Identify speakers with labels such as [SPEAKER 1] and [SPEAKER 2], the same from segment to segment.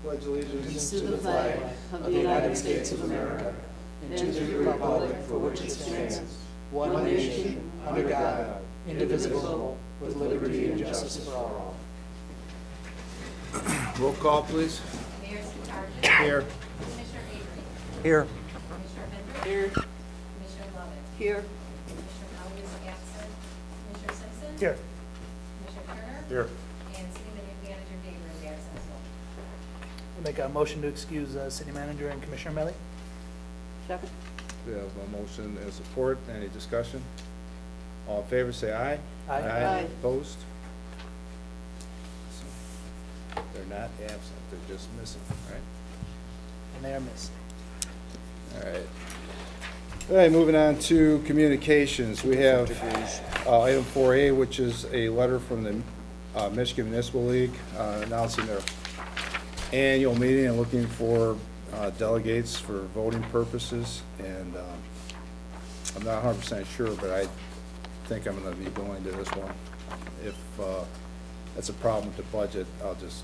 [SPEAKER 1] pledge allegiance
[SPEAKER 2] to the flag of the United States of America and to the republic for which it stands, one nation, under God, indivisible, with liberty and justice for all.
[SPEAKER 1] Roll call, please.
[SPEAKER 3] Mayor Scargill.
[SPEAKER 1] Here.
[SPEAKER 3] Commissioner Avery.
[SPEAKER 1] Here.
[SPEAKER 3] Commissioner Hendrick.
[SPEAKER 2] Here.
[SPEAKER 3] Commissioner Lovett.
[SPEAKER 2] Here.
[SPEAKER 3] Commissioner Howard is absent. Commissioner Simpson.
[SPEAKER 1] Here.
[SPEAKER 3] Commissioner Turner.
[SPEAKER 1] Here.
[SPEAKER 3] And City Manager Gabriel is absent as well.
[SPEAKER 4] I'll make a motion to excuse City Manager and Commissioner Melly.
[SPEAKER 2] Second.
[SPEAKER 1] We have a motion and support. Any discussion? All in favor, say aye.
[SPEAKER 4] Aye.
[SPEAKER 2] Aye.
[SPEAKER 1] Opposed? They're not absent, they're just missing, right?
[SPEAKER 4] And they are missed.
[SPEAKER 1] All right. All right, moving on to communications. We have item 4A, which is a letter from the Michigan Municipal League announcing their annual meeting and looking for delegates for voting purposes. And I'm not 100% sure, but I think I'm going to be going to this one. If that's a problem with the budget, I'll just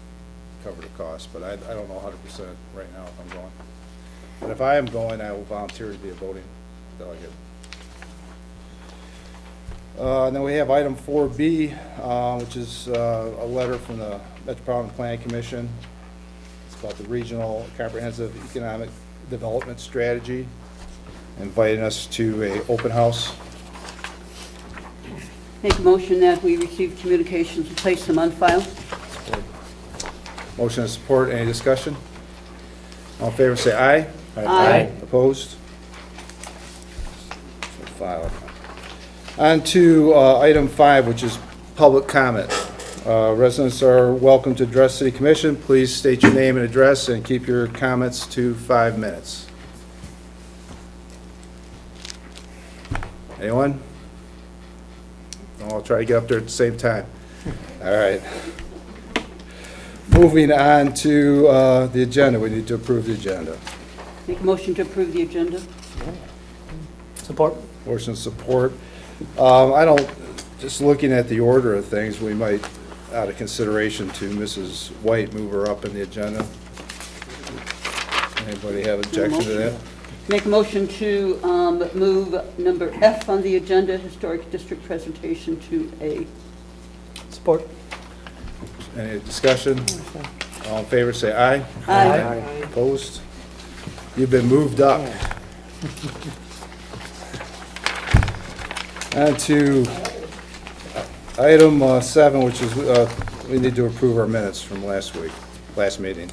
[SPEAKER 1] cover the cost, but I don't know 100% right now if I'm going. But if I am going, I will volunteer to be a voting delegate. And then we have item 4B, which is a letter from the Metropolitan Planning Commission. It's about the Regional Comprehensive Economic Development Strategy, inviting us to a open house.
[SPEAKER 2] Make a motion that we receive communications and place them on file.
[SPEAKER 1] Motion and support. Any discussion? All in favor, say aye.
[SPEAKER 2] Aye.
[SPEAKER 1] Opposed? So file. On to item 5, which is public comment. Residents are welcome to address City Commission. Please state your name and address and keep your comments to 5 minutes. Anyone? I'll try to get up there at the same time. All right. Moving on to the agenda. We need to approve the agenda.
[SPEAKER 2] Make a motion to approve the agenda.
[SPEAKER 4] Support?
[SPEAKER 1] Motion support. Just looking at the order of things, we might, out of consideration to Mrs. White, move her up in the agenda. Anybody have objection to that?
[SPEAKER 2] Make a motion to move number F on the agenda, Historic District Presentation, to A.
[SPEAKER 4] Support?
[SPEAKER 1] Any discussion? All in favor, say aye.
[SPEAKER 2] Aye.
[SPEAKER 1] Opposed? You've been moved up. On to item 7, which is we need to approve our minutes from last meeting.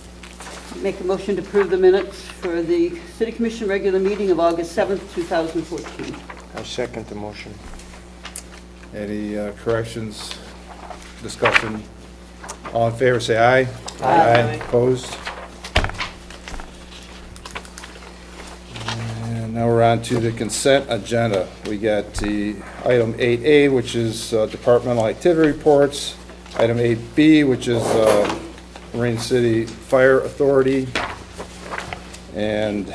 [SPEAKER 2] Make a motion to approve the minutes for the City Commission regular meeting of August 7th, 2014.
[SPEAKER 5] I second the motion.
[SPEAKER 1] Any corrections, discussion? All in favor, say aye.
[SPEAKER 2] Aye.
[SPEAKER 1] Opposed? And now we're on to the consent agenda. We got the item 8A, which is departmental activity reports. Item 8B, which is Marine City Fire Authority. And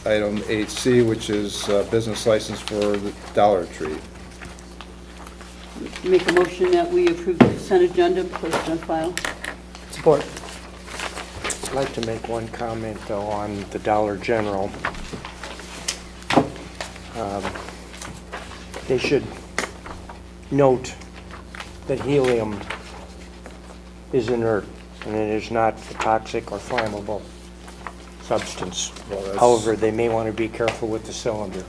[SPEAKER 1] item 8C, which is business license for the Dollar Tree.
[SPEAKER 2] Make a motion that we approve the consent agenda, place it on file.
[SPEAKER 4] Support?
[SPEAKER 5] I'd like to make one comment, though, on the Dollar General. They should note that helium is inert, and it is not a toxic or flammable substance.
[SPEAKER 1] Well, that's-
[SPEAKER 5] However, they may want to be careful with the cylinder.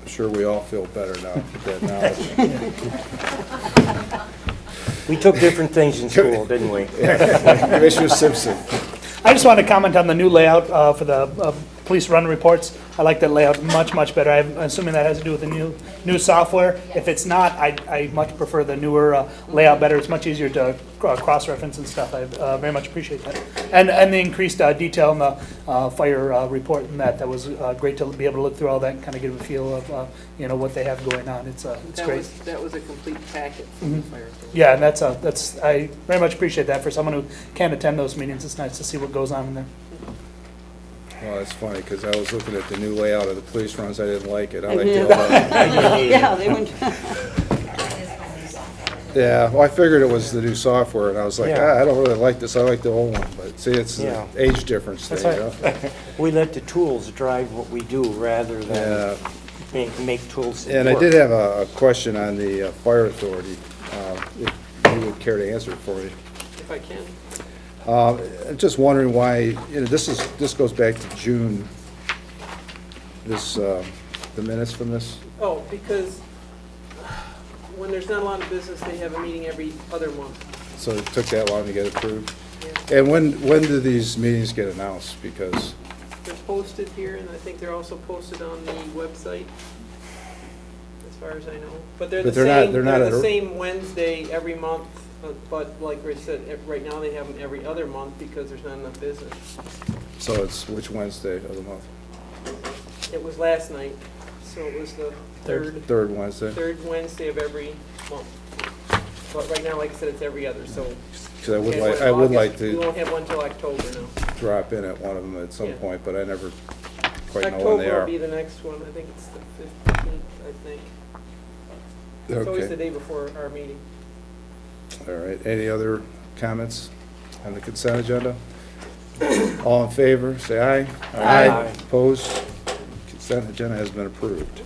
[SPEAKER 1] I'm sure we all feel better now with that knowledge.
[SPEAKER 5] We took different things in school, didn't we?
[SPEAKER 1] Commissioner Simpson.
[SPEAKER 4] I just want to comment on the new layout for the police run reports. I like that layout much, much better. I'm assuming that has to do with the new software. If it's not, I much prefer the newer layout better. It's much easier to cross-reference and stuff. I very much appreciate that. And the increased detail in the fire report and that was great to be able to look through all that and kind of get a feel of what they have going on. It's great.
[SPEAKER 6] That was a complete packet from the fire authority.
[SPEAKER 4] Yeah, and that's I very much appreciate that. For someone who can't attend those meetings, it's nice to see what goes on in there.
[SPEAKER 1] Well, that's funny, because I was looking at the new layout of the police runs. I didn't like it. I like
[SPEAKER 2] Yeah.
[SPEAKER 1] the old one.
[SPEAKER 2] Yeah, they went,
[SPEAKER 1] Yeah, well, I figured it was the new software, and I was like,
[SPEAKER 5] Yeah.
[SPEAKER 1] I don't really like this, I like the old one, but see, it's the
[SPEAKER 5] Yeah.
[SPEAKER 1] age difference thing,
[SPEAKER 4] That's
[SPEAKER 1] you know?
[SPEAKER 5] We let the tools drive what we do rather than make tools that
[SPEAKER 1] And I
[SPEAKER 5] work.
[SPEAKER 1] did have a question on the fire authority, if you would care to answer it for me.
[SPEAKER 6] If I can.
[SPEAKER 1] I'm just wondering why, you know, this goes back to June, the minutes from this?
[SPEAKER 6] Oh, because when there's not a lot of business, they have a meeting every other month.
[SPEAKER 1] So it took that long to get approved?
[SPEAKER 6] Yeah.
[SPEAKER 1] And when do these meetings get announced? Because,
[SPEAKER 6] They're posted here, and I think they're also posted on the website, as far as I know. But they're the
[SPEAKER 1] But they're not-
[SPEAKER 6] same,
[SPEAKER 1] they're not
[SPEAKER 6] they're
[SPEAKER 1] at
[SPEAKER 6] the
[SPEAKER 1] a-
[SPEAKER 6] same Wednesday every month, but like Rich said, right now they have them every other month because there's not enough business.
[SPEAKER 1] so it's which Wednesday of the month?
[SPEAKER 6] It was last night, so it was the
[SPEAKER 1] Third Wednesday?
[SPEAKER 6] third Wednesday of every month. But right now, like I said, it's every other, so.
[SPEAKER 1] Because I
[SPEAKER 6] we
[SPEAKER 1] would
[SPEAKER 6] had
[SPEAKER 1] like,
[SPEAKER 6] one in
[SPEAKER 1] I would
[SPEAKER 6] August.
[SPEAKER 1] like
[SPEAKER 6] We
[SPEAKER 1] to
[SPEAKER 6] won't have one till October now.
[SPEAKER 1] drop in at one of them at some
[SPEAKER 6] Yeah.
[SPEAKER 1] point, but I never quite know when they
[SPEAKER 6] October
[SPEAKER 1] are.
[SPEAKER 6] will be the next one, I think it's the 15th, I think. It's always the
[SPEAKER 1] Okay,
[SPEAKER 6] day before our meeting.
[SPEAKER 1] all right. Any other comments on the consent agenda? All in favor, say aye.
[SPEAKER 5] Aye.
[SPEAKER 1] Opposed? Consent agenda has been approved.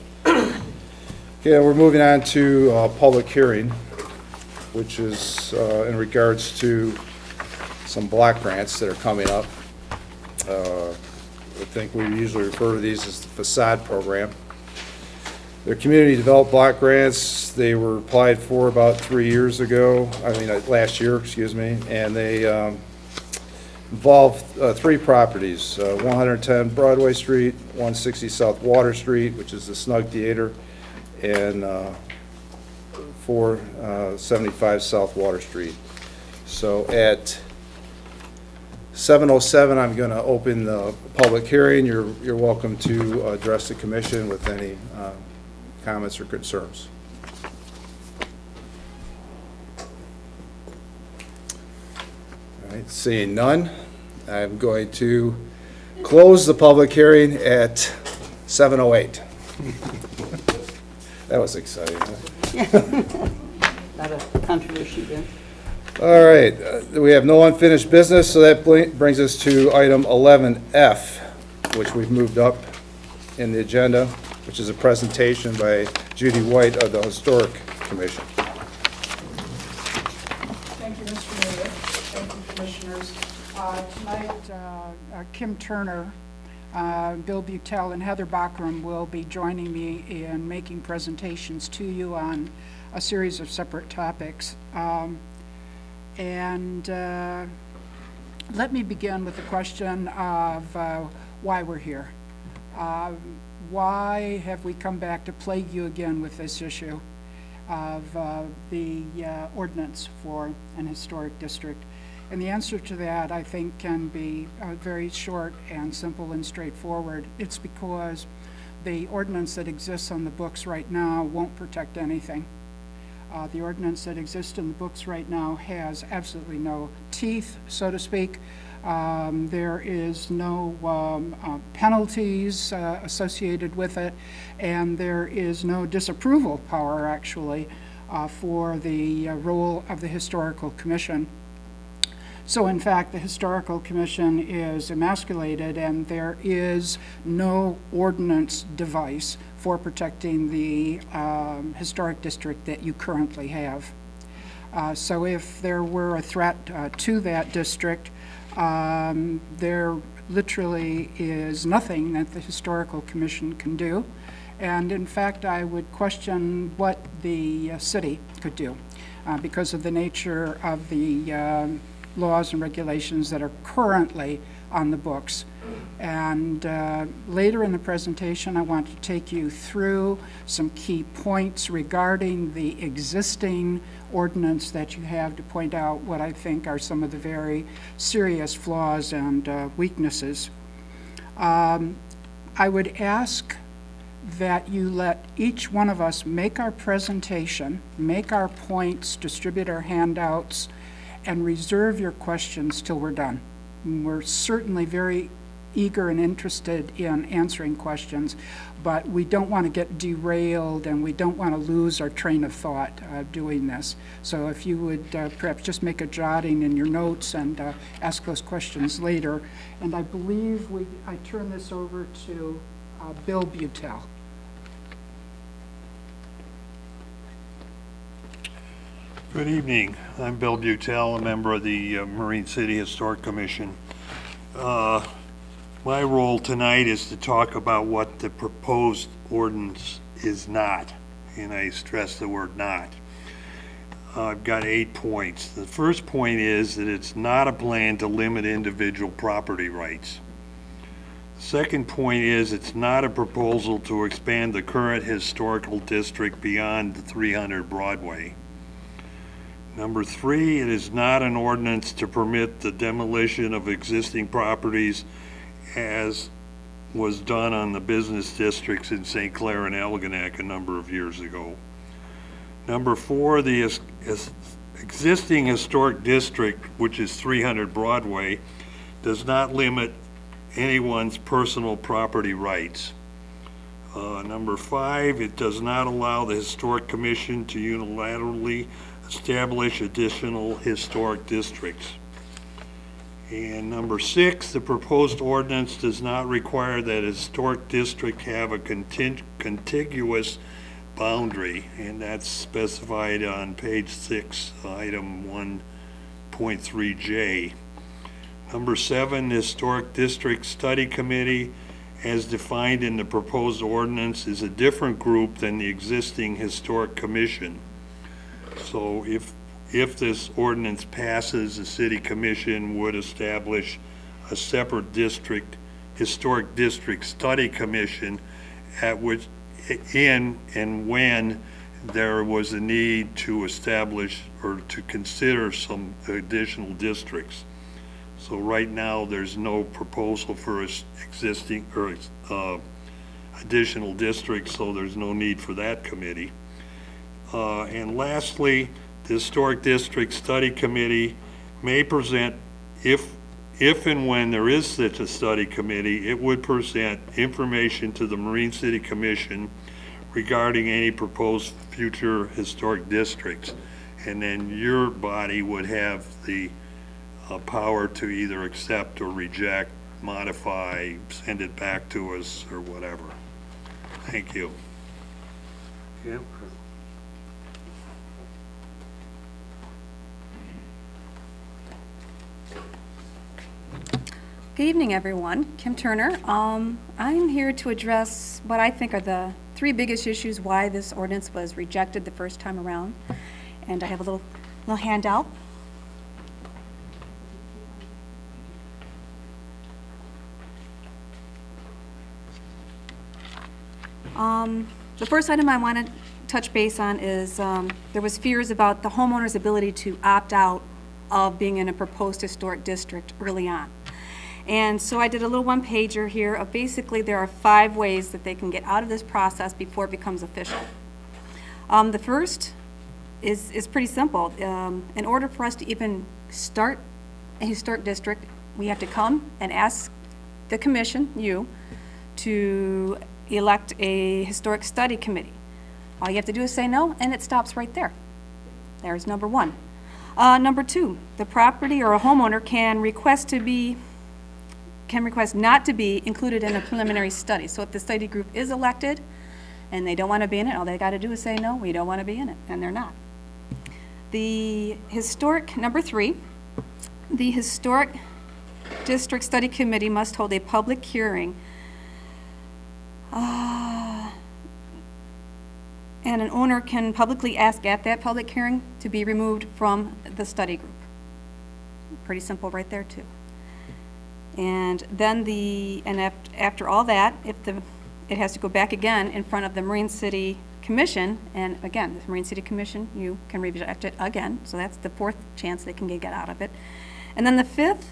[SPEAKER 1] Okay, we're moving on to public hearing, which is in regards to some block grants that are coming up. I think we usually refer to these as the facade program. They're community developed block grants. They were applied for about 3 years ago, last year, excuse me, and they involve three properties, 110 Broadway Street, 160 South Water Street, which is the Snug Theater, and 475 South Water Street. So at 7:07, I'm going to open the public hearing. You're welcome to address the commission with any comments or concerns. All right, seeing none, I'm going to close the public hearing at 7:08. That was exciting, huh?
[SPEAKER 2] Not a controversy there.
[SPEAKER 1] All right, we have no unfinished business, so that brings us to item 11F, which we've moved up in the agenda, which is a presentation by Judy White of the Historic Commission.
[SPEAKER 7] Thank you, Mr. Mayor. Thank you, Commissioners. Tonight, Kim Turner, Bill Butel, and Heather Bachram will be joining me in making presentations to you on a series of separate topics. Let me begin with the question of why we're here. Why have we come back to plague you again with this issue of the ordinance for an historic district? And the answer to that, I think, can be very short and simple and straightforward. It's because the ordinance that exists on the books right now won't protect anything. The ordinance that exists in the books right now has absolutely no teeth, so to speak. There is no penalties associated with it, and there is no disapproval power, actually, for the role of the Historical Commission. So in fact, the Historical Commission is emasculated, and there is no ordinance device for protecting the historic district that you currently have. So if there were a threat to that district, there literally is nothing that the Historical Commission can do. And in fact, I would question what the city could do because of the nature of the laws and regulations that are currently on the books. And later in the presentation, I want to take you through some key points regarding the existing ordinance that you have to point out what I think are some of the very serious flaws and weaknesses. I would ask that you let each one of us make our presentation, make our points, distribute our handouts, and reserve your questions till we're done. We're certainly very eager and interested in answering questions, but we don't want to get derailed and we don't want to lose our train of thought doing this. So if you would perhaps just make a jotting in your notes and ask those questions later. And I believe I turn this over to Bill Butel.
[SPEAKER 8] Good evening. I'm Bill Butel, a member of the Marine City Historic Commission. My role tonight is to talk about what the proposed ordinance is not, and I stress the word not. I've got 8 points. The first point is that it's not a plan to limit individual property rights. The second point is it's not a proposal to expand the current historical district beyond the 300 Broadway. Number 3, it is not an ordinance to permit the demolition of existing properties as was done on the business districts in St. Clair and Algonac a number of years ago. Number 4, the existing historic district, which is 300 Broadway, does not limit anyone's personal property rights. Number 5, it does not allow the Historic Commission to unilaterally establish additional historic districts. And number 6, the proposed ordinance does not require that a historic district have a contiguous boundary, and that's specified on page 6, item 1.3J. Number 7, the Historic District Study Committee, as defined in the proposed ordinance, is a different group than the existing Historic Commission. So if this ordinance passes, the City Commission would establish a separate district, Historic District Study Commission, at which, in and when there was a need to establish or to consider some additional districts. So right now, there's no proposal for existing or additional districts, so there's no need for that committee. And lastly, the Historic District Study Committee may present, if and when there is such a study committee, it would present information to the Marine City Commission regarding any proposed future historic districts. And then your body would have the power to either accept or reject, modify, send it back to us, or whatever. Thank you. Yeah.
[SPEAKER 9] Good evening, everyone. Kim Turner. I'm here to address what I think are the 3 biggest issues why this ordinance was rejected the first time around. And I have a little handout. The first item I want to touch base on is there was fears about the homeowner's ability to opt out of being in a proposed historic district early on. And so I did a little one-pager here of basically there are 5 ways that they can get out of this process before it becomes official. The first is pretty simple. In order for us to even start a historic district, we have to come and ask the commission, you, to elect a historic study committee. All you have to do is say no, and it stops right there. There's number 1. Number 2, the property or a homeowner can request not to be included in a preliminary study. So if the study group is elected and they don't want to be in it, all they got to do is say no, we don't want to be in it, and they're not. Number 3, the Historic District Study Committee must hold a public hearing and an owner can publicly ask at that public hearing to be removed from the study group. Pretty simple right there too. And then after all that, it has to go back again in front of the Marine City Commission, and again, the Marine City Commission, you can reject it again, so that's the 4th chance they can get out of it. And then the 5th,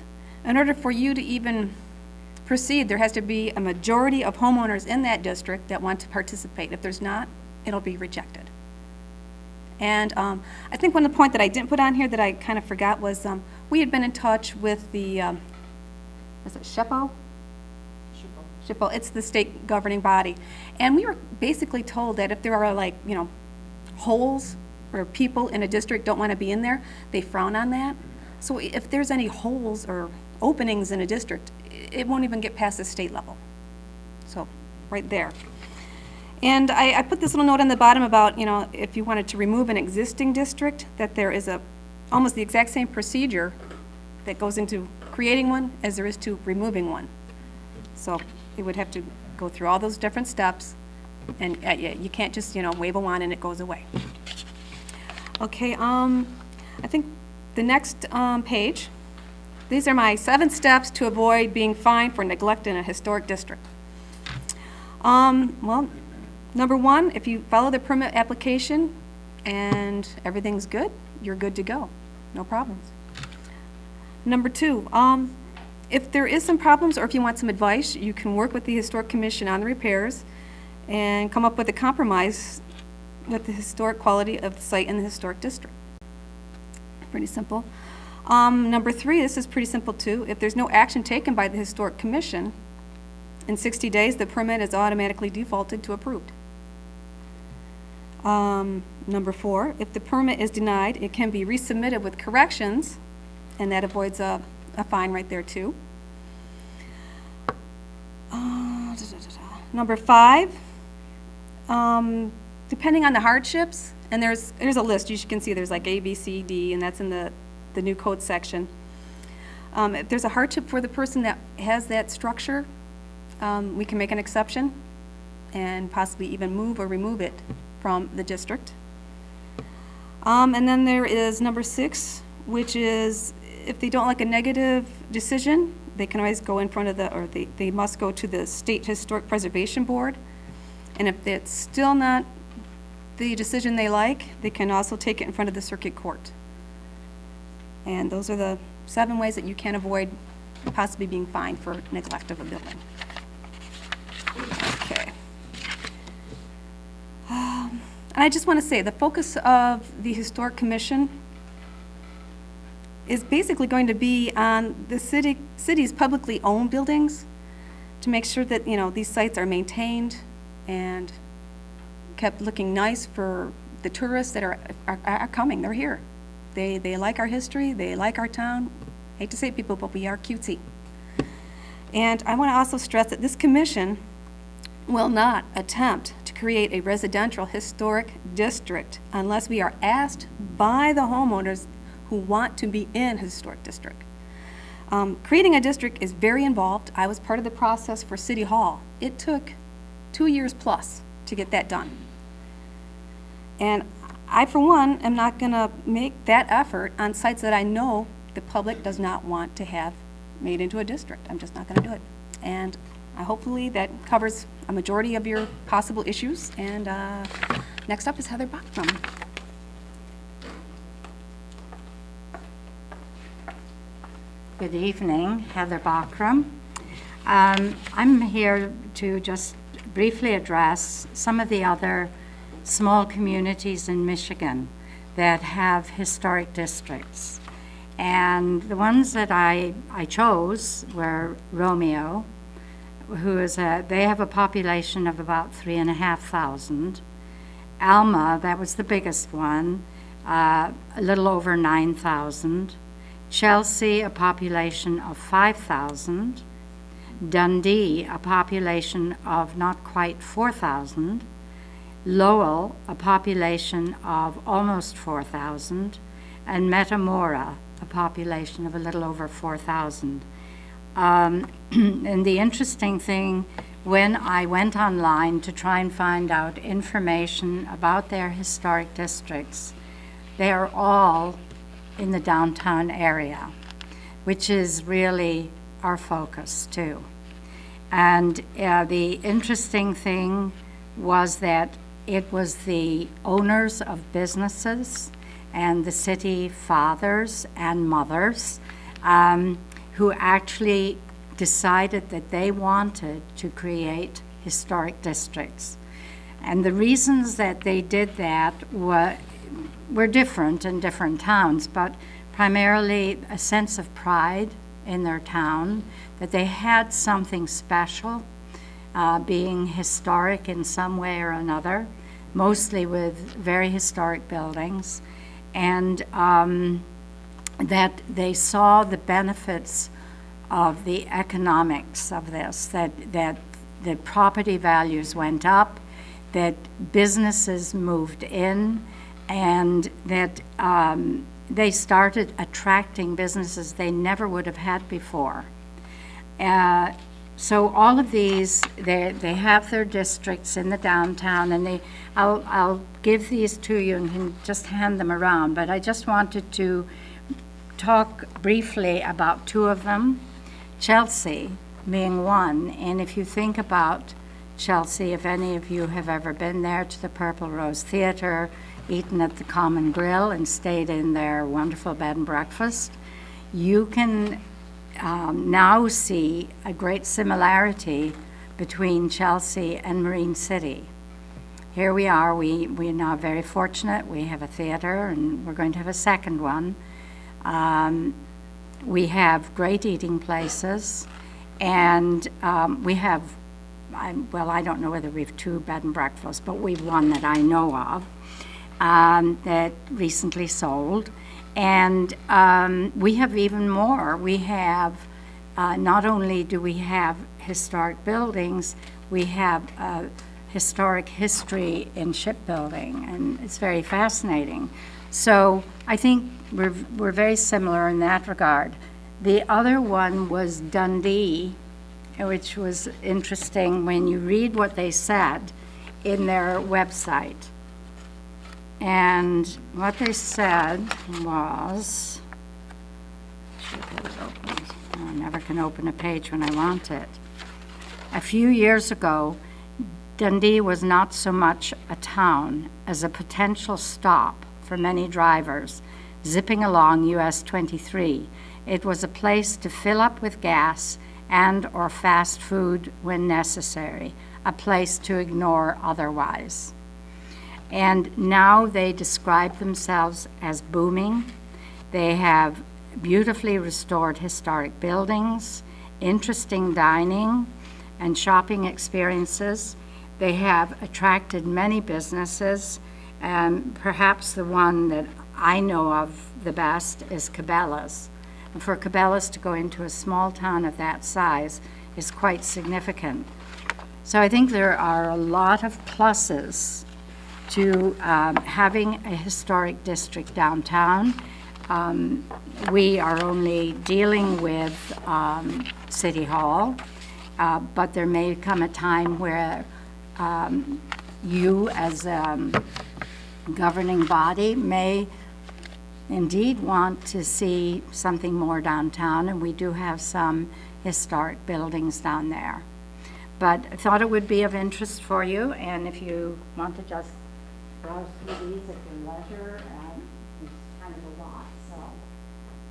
[SPEAKER 9] in order for you to even proceed, there has to be a majority of homeowners in that district that want to participate. If there's not, it'll be rejected. And I think one of the point that I didn't put on here that I kind of forgot was we had been in touch with the, is it SHPO? SHPO, it's the state governing body. And we were basically told that if there are like, holes or people in a district don't want to be in there, they frown on that. So if there's any holes or openings in a district, it won't even get past the state level. So, right there. And I put this little note on the bottom about, if you wanted to remove an existing district, that there is almost the exact same procedure that goes into creating one as there is to removing one. So you would have to go through all those different steps, and you can't just, wave a wand and it goes away. Okay, I think the next page, these are my 7 steps to avoid being fined for neglect in a historic district. Well, number 1, if you follow the permit application and everything's good, you're good to go. No problems. Number 2, if there is some problems or if you want some advice, you can work with the Historic Commission on the repairs and come up with a compromise with the historic quality of the site in the historic district. Pretty simple. Number 3, this is pretty simple too. If there's no action taken by the Historic Commission, in 60 days, the permit is automatically defaulted to approved. Number 4, if the permit is denied, it can be resubmitted with corrections, and that avoids a fine right there too. Number 5, depending on the hardships, and there's a list, you can see there's like A, B, C, D, and that's in the new code section. If there's a hardship for the person that has that structure, we can make an exception and possibly even move or remove it from the district. And then there is number 6, which is if they don't like a negative decision, they can always go in front of they must go to the State Historic Preservation Board. And if it's still not the decision they like, they can also take it in front of the circuit court. And those are the 7 ways that you can avoid possibly being fined for neglect of a building. Okay. And I just want to say, the focus of the Historic Commission is basically going to be on the city's publicly owned buildings to make sure that, these sites are maintained and kept looking nice for the tourists that are coming. They're here. They like our history. They like our town. Hate to say it, people, but we are cutesy. And I want to also stress that this commission will not attempt to create a residential historic district unless we are asked by the homeowners who want to be in a historic district. Creating a district is very involved. I was part of the process for City Hall. It took 2 years plus to get that done. And I, for one, am not going to make that effort on sites that I know the public does not want to have made into a district. I'm just not going to do it. And hopefully that covers a majority of your possible issues. And next up is Heather Bachman.
[SPEAKER 10] Good evening, Heather Bachram. I'm here to just briefly address some of the other small communities in Michigan that have historic districts. And the ones that I chose were Romeo, they have a population of about 3,500. Alma, that was the biggest one, a little over 9,000. Chelsea, a population of 5,000. Dundee, a population of not quite 4,000. Lowell, a population of almost 4,000. And Metamora, a population of a little over 4,000. And the interesting thing, when I went online to try and find out information about their historic districts, they are all in the downtown area, which is really our focus too. And the interesting thing was that it was the owners of businesses and the city fathers and mothers who actually decided that they wanted to create historic districts. And the reasons that they did that were different in different towns, but primarily a sense of pride in their town, that they had something special being historic in some way or another, mostly with very historic buildings, and that they saw the benefits of the economics of this, that the property values went up, that businesses moved in, and that they started attracting businesses they never would have had before. So all of these, they have their districts in the downtown, and I'll give these to you and can just hand them around, but I just wanted to talk briefly about two of them, Chelsea being one. And if you think about Chelsea, if any of you have ever been there to the Purple Rose Theater, eaten at the Common Grill, and stayed in their wonderful bed and breakfast, you can now see a great similarity between Chelsea and Marine City. Here we are, we're now very fortunate. We have a theater, and we're going to have a second one. We have great eating places, and we have, well, I don't know whether we have two bed and breakfasts, but we've one that I know of that recently sold. And we have even more. We have, not only do we have historic buildings, we have historic history in shipbuilding, and it's very fascinating. So I think we're very similar in that regard. The other one was Dundee, which was interesting when you read what they said in their website. And what they said was, I never can open a page when I want it. A few years ago, Dundee was not so much a town as a potential stop for many drivers zipping along US 23. It was a place to fill up with gas and or fast food when necessary, a place to ignore otherwise. And now they describe themselves as booming. They have beautifully restored historic buildings, interesting dining and shopping experiences. They have attracted many businesses, and perhaps the one that I know of the best is Cabela's. And for Cabela's to go into a small town of that size is quite significant. So I think there are a lot of pluses to having a historic district downtown. We are only dealing with City Hall, but there may come a time where you as a governing body may indeed want to see something more downtown, and we do have some historic buildings down there. But I thought it would be of interest for you, and if you want to just browse through these at your leisure, it's kind of a lot, so.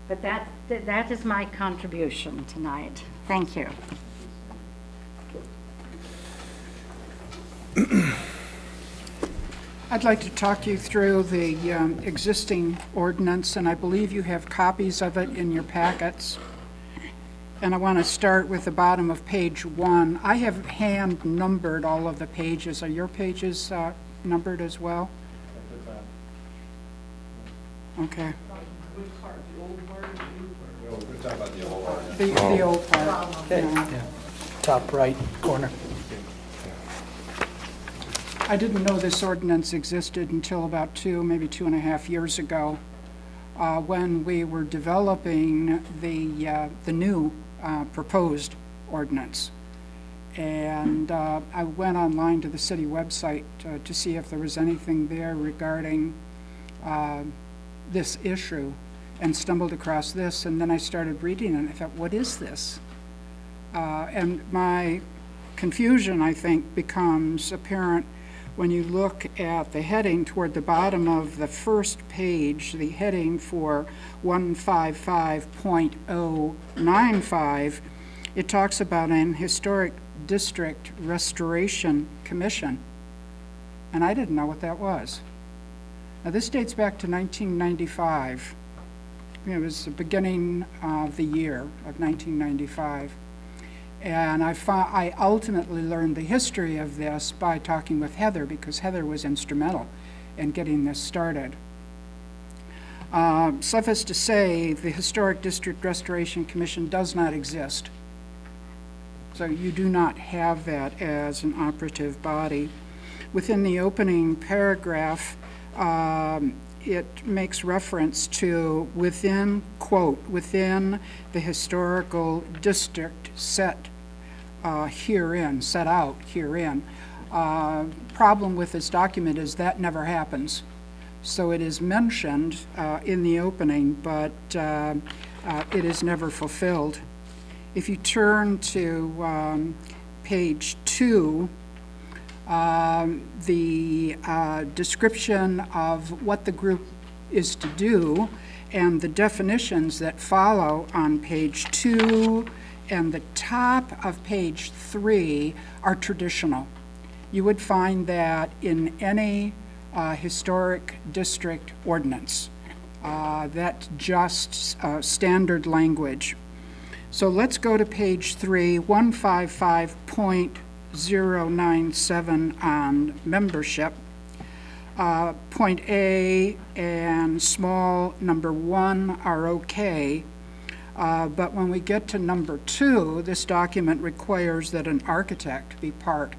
[SPEAKER 10] But that is my contribution tonight. Thank you.
[SPEAKER 7] I'd like to talk you through the existing ordinance, and I believe you have copies of it in your packets. And I want to start with the bottom of page 1. I have hand numbered all of the pages. Are your pages numbered as well? Okay. The old part. Yeah.
[SPEAKER 4] Top right corner.
[SPEAKER 7] I didn't know this ordinance existed until about maybe 2.5 years ago, when we were developing the new proposed ordinance. And I went online to the city website to see if there was anything there regarding this issue, and stumbled across this, and then I started reading it, and I thought, what is this? And my confusion, I think, becomes apparent when you look at the heading toward the bottom of the first page, the heading for 155.095, it talks about an historic district restoration commission. And I didn't know what that was. Now, this dates back to 1995. It was the beginning of the year of 1995. And I ultimately learned the history of this by talking with Heather, because Heather was instrumental in getting this started. Suffice to say, the Historic District Restoration Commission does not exist. So you do not have that as an operative body. Within the opening paragraph, it makes reference to within, quote, within the historical district set herein, set out herein. Problem with this document is that never happens. So it is mentioned in the opening, but it is never fulfilled. If you turn to page 2, the description of what the group is to do and the definitions that follow on page 2 and the top of page 3 are traditional. You would find that in any historic district ordinance. That's just standard language. So let's go to page 3, 155.097 on membership. Point A and small number 1 are okay, but when we get to number 2, this document requires that an architect be part.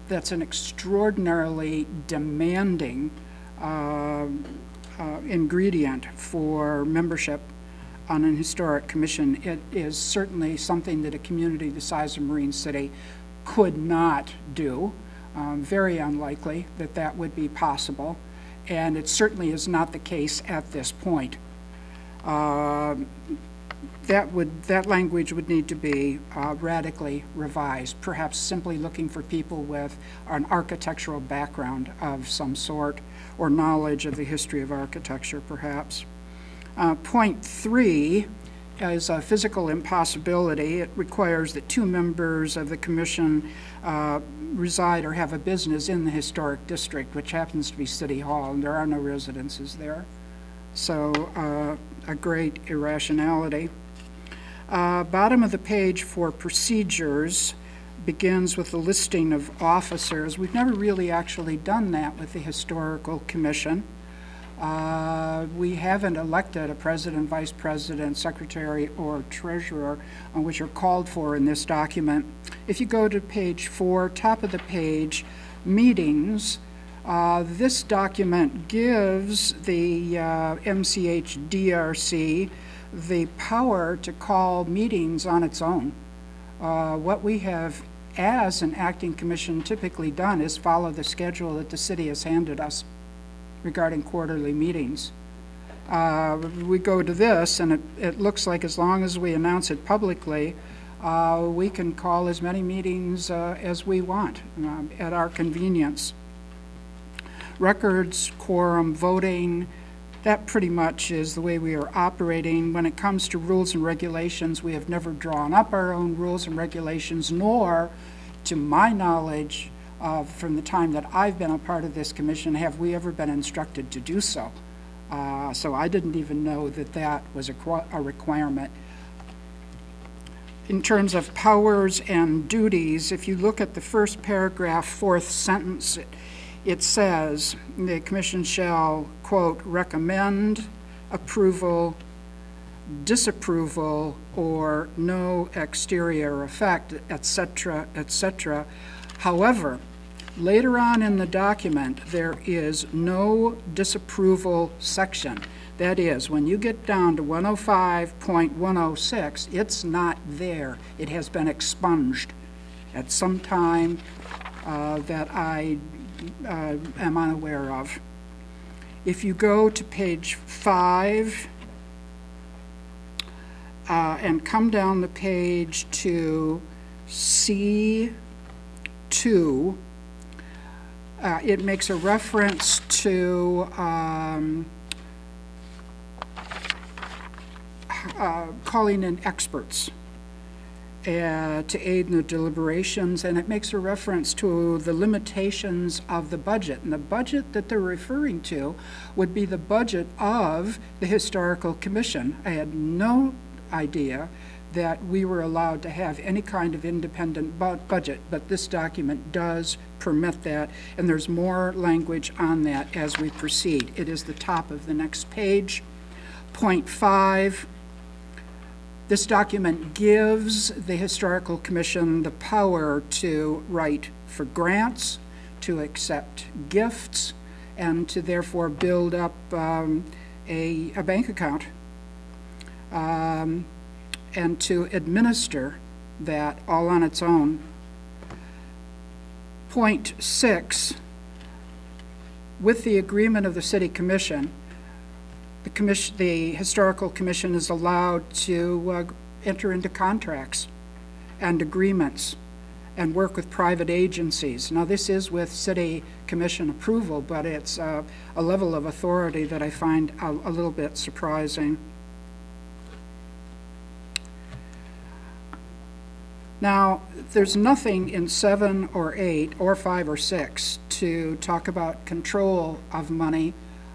[SPEAKER 7] That's an extraordinarily demanding ingredient for membership on an historic commission. It is certainly something that a community the size of Marine City could not do. Very unlikely that that would be possible, and it certainly is not the case at this point. That language would need to be radically revised, perhaps simply looking for people with an architectural background of some sort or knowledge of the history of architecture, perhaps. Point 3 is a physical impossibility. It requires that 2 members of the commission reside or have a business in the historic district, which happens to be City Hall, and there are no residences there. So a great irrationality. Bottom of the page for procedures begins with a listing of officers. We've never really actually done that with the Historical Commission. We haven't elected a president, vice president, secretary, or treasurer, which are called for in this document. If you go to page 4, top of the page, meetings, this document gives the MCH-DRC the power to call meetings on its own. What we have as an acting commission typically done is follow the schedule that the city has handed us regarding quarterly meetings. We go to this, and it looks like as long as we announce it publicly, we can call as many meetings as we want at our convenience. Records, quorum, voting, that pretty much is the way we are operating. When it comes to rules and regulations, we have never drawn up our own rules and regulations, nor, to my knowledge, from the time that I've been a part of this commission, have we ever been instructed to do so. So I didn't even know that that was a requirement. In terms of powers and duties, if you look at the first paragraph, 4th sentence, it says the commission shall, quote, recommend approval, disapproval, or no exterior effect, etc., etc. However, later on in the document, there is no disapproval section. That is, when you get down to 105.106, it's not there. It has been expunged at some time that I am unaware of. If you go to page 5 and come down the page to C2, it makes a reference to calling in experts to aid in the deliberations, and it makes a reference to the limitations of the budget. And the budget that they're referring to would be the budget of the Historical Commission. I had no idea that we were allowed to have any kind of independent budget, but this document does permit that, and there's more language on that as we proceed. It is the top of the next page. Point 5, this document gives the Historical Commission the power to write for grants, to accept gifts, and to therefore build up a bank account, and to administer that all on its own. Point 6, with the agreement of the City Commission, the Historical Commission is allowed to enter into contracts and agreements and work with private agencies. Now, this is with City Commission approval, but it's a level of authority that I find a little bit surprising. Now, there's nothing in 7 or 8 or 5 or 6 to talk about control of money,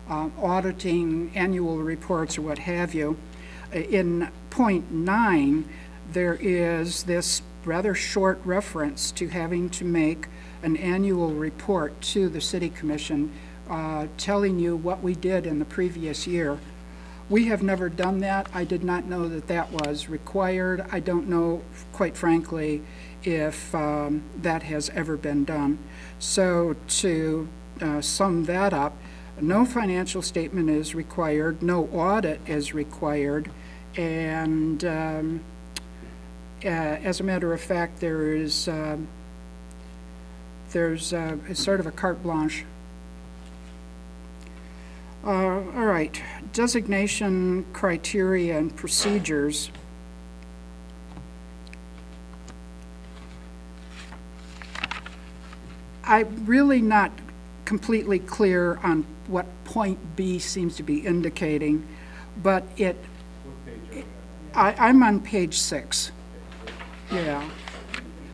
[SPEAKER 7] auditing annual reports or what have you. In point 9, there is this rather short reference to having to make an annual report to the City Commission telling you what we did in the previous year. We have never done that. I did not know that that was required. I don't know, quite frankly, if that has ever been done. So to sum that up, no financial statement is required, no audit is required, and as a matter of fact, there's sort of a carte blanche. All right, designation criteria and procedures. I'm really not completely clear on what point B seems to be indicating, but I'm on page 6. Yeah.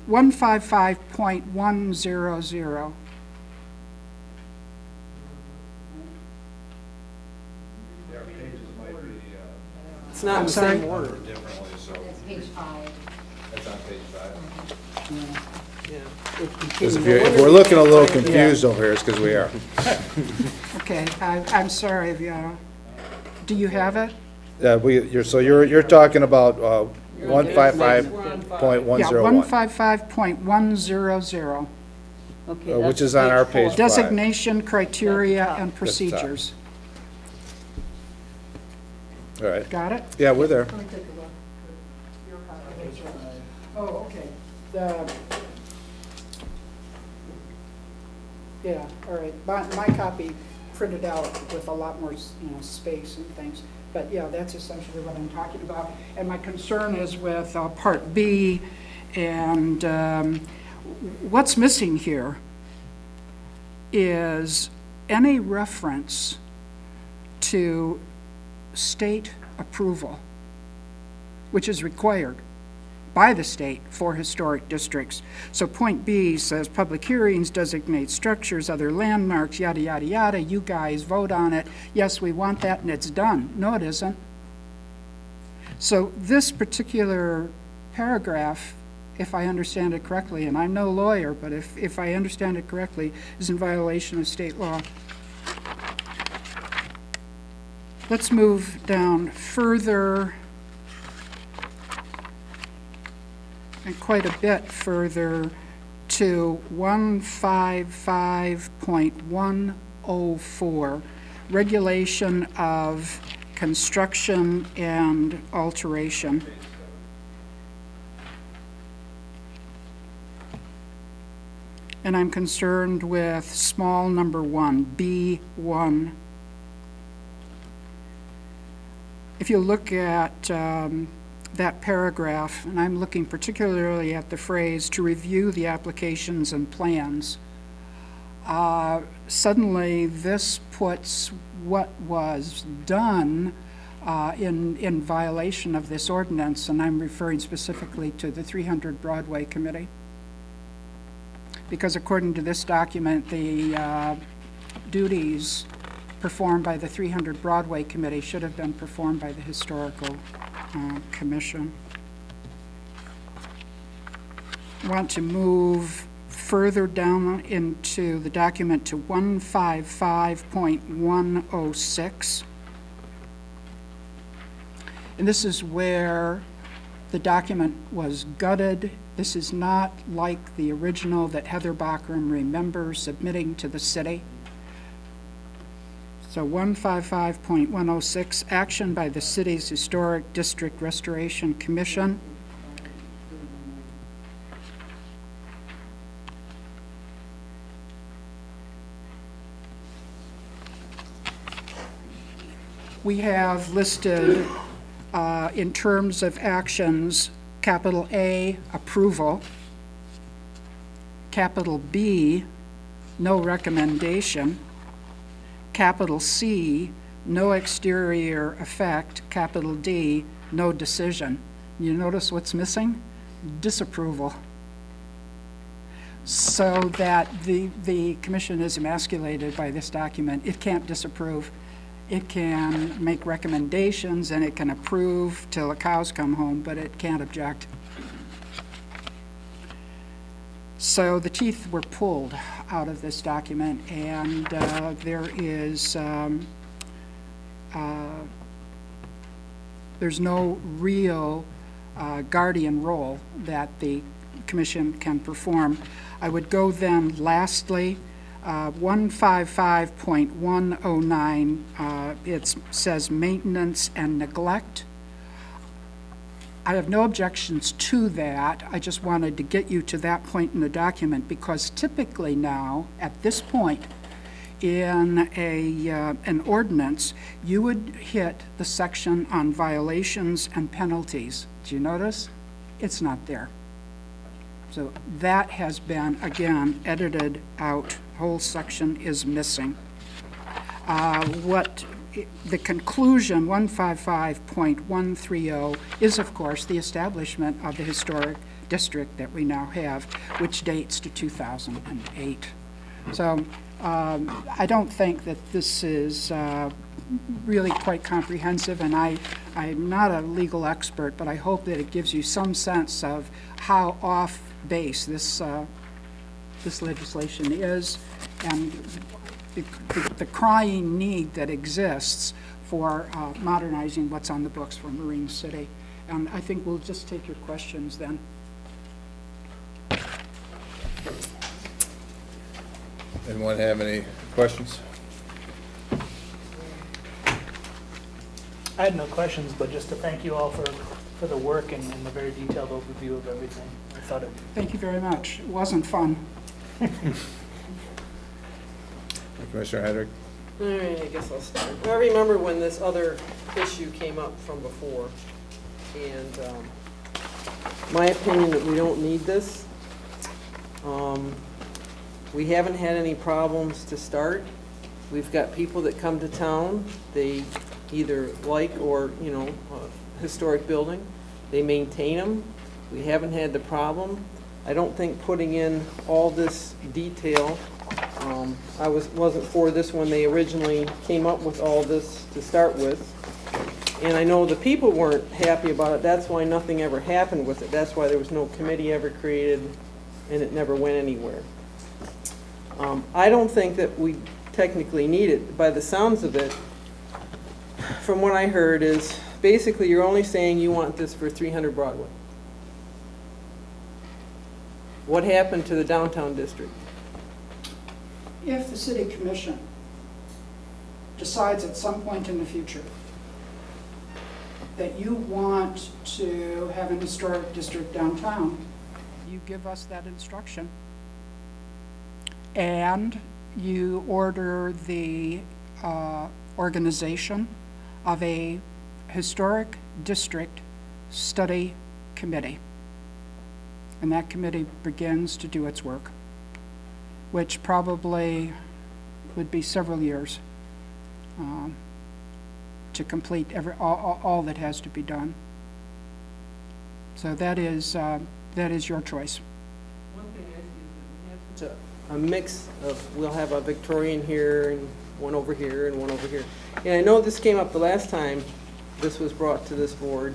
[SPEAKER 7] 155.100.
[SPEAKER 6] It's not in the
[SPEAKER 7] sorry?
[SPEAKER 6] same order.
[SPEAKER 1] Differently, so
[SPEAKER 3] That's page 5.
[SPEAKER 1] that's on page 5.
[SPEAKER 6] Yeah.
[SPEAKER 1] Because if we're looking a little confused over here, it's because we are.
[SPEAKER 7] Okay, I'm sorry. Do you have it?
[SPEAKER 1] So you're talking about
[SPEAKER 7] Yeah,
[SPEAKER 1] 155.101,
[SPEAKER 7] 155.100.
[SPEAKER 1] which is on our page 5.
[SPEAKER 7] Designation criteria and procedures.
[SPEAKER 1] All right.
[SPEAKER 7] Got it?
[SPEAKER 1] Yeah, we're there.
[SPEAKER 7] Oh, okay. Yeah, all right. My copy printed out with a lot more, space and things. But yeah, that's essentially what I'm talking about. And my concern is with Part B, and what's missing here is any reference to state approval, which is required by the state for historic districts. So point B says public hearings, designate structures, other landmarks, yada, yada, yada. You guys vote on it. Yes, we want that, and it's done. No, it isn't. So this particular paragraph, if I understand it correctly, and I'm no lawyer, but if I understand it correctly, is in violation of state law. Let's move down further, and quite a bit further, to 155.104, regulation of construction and alteration. And I'm concerned with small number 1, B1. If you look at that paragraph, and I'm looking particularly at the phrase, to review the applications and plans, suddenly this puts what was done in violation of this ordinance, and I'm referring specifically to the 300 Broadway Committee. Because according to this document, the duties performed by the 300 Broadway Committee should have been performed by the Historical Commission. want to move further down into the document to 155.106. And this is where the document was gutted. This is not like the original that Heather Bachram remembers submitting to the city. So 155.106, action by the city's Historic District Restoration Commission. We have listed in terms of actions, capital A, approval, capital B, no recommendation, capital C, no exterior effect, capital D, no decision. You notice what's missing? Disapproval. So that the commission is emasculated by this document. It can't disapprove. It can make recommendations and it can approve till the cows come home, but it can't object. So the teeth were pulled out of this document, and there is there's no real guardian role that the commission can perform. I would go then lastly, 155.109, it says maintenance and neglect. I have no objections to that. I just wanted to get you to that point in the document, because typically now, at this point in an ordinance, you would hit the section on violations and penalties. Do you notice? It's not there. So that has been, again, edited out. Whole section is missing. The conclusion, 155.130, is, of course, the establishment of the historic district that we now have, which dates to 2008. So I don't think that this is really quite comprehensive, and I'm not a legal expert, but I hope that it gives you some sense of how off base this legislation is, and the crying need that exists for modernizing what's on the books for Marine City. And I think we'll just take your questions then.
[SPEAKER 1] Anyone have any questions?
[SPEAKER 4] I had no questions, but just to thank you all for the work and the very detailed overview of everything. I thought it.
[SPEAKER 7] Thank you very much. It wasn't fun.
[SPEAKER 1] Commissioner Hedrick?
[SPEAKER 6] All right, I guess I'll start. I remember when this other issue came up from before, and my opinion that we don't need this. We haven't had any problems to start. We've got people that come to town, they either like or, historic building, they maintain them. We haven't had the problem. I don't think putting in all this detail, I wasn't for this when they originally came up with all this to start with. And I know the people weren't happy about it. That's why nothing ever happened with it. That's why there was no committee ever created and it never went anywhere. I don't think that we technically need it. By the sounds of it, from what I heard, is basically you're only saying you want this for 300 Broadway. What happened to the downtown district?
[SPEAKER 7] If the city commission decides at some point in the future that you want to have an historic district downtown, you give us that instruction. And you order the organization of a historic district study committee. And that committee begins to do its work, which probably would be several years to complete all that has to be done. So that is your choice.
[SPEAKER 6] One thing I see is that we have such a mix of, we'll have a Victorian here and one over here and one over here. And I know this came up the last time this was brought to this board,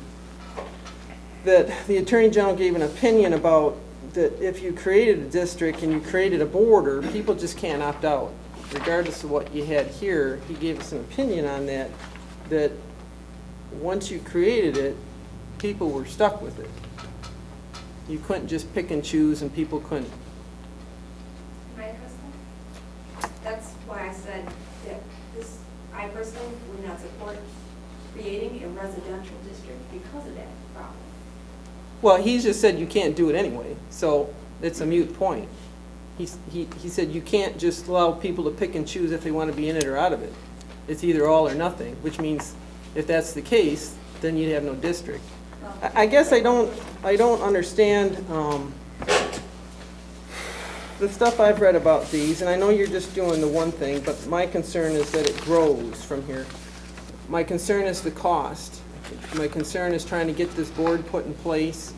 [SPEAKER 6] that the Attorney General gave an opinion about that if you created a district and you created a border, people just can't opt out, regardless of what you had here. He gave us an opinion on that, that once you created it, people were stuck with it. You couldn't just pick and choose, and people couldn't.
[SPEAKER 3] Can I address that? That's why I said that this, I personally would not support creating a residential district because of that problem.
[SPEAKER 6] Well, he just said you can't do it anyway, so it's a moot point. He said you can't just allow people to pick and choose if they want to be in it or out of it. It's either all or nothing, which means if that's the case, then you'd have no district. I guess I don't understand the stuff I've read about these, and I know you're just doing the one thing, but my concern is that it grows from here. My concern is the cost. My concern is trying to get this board put in place.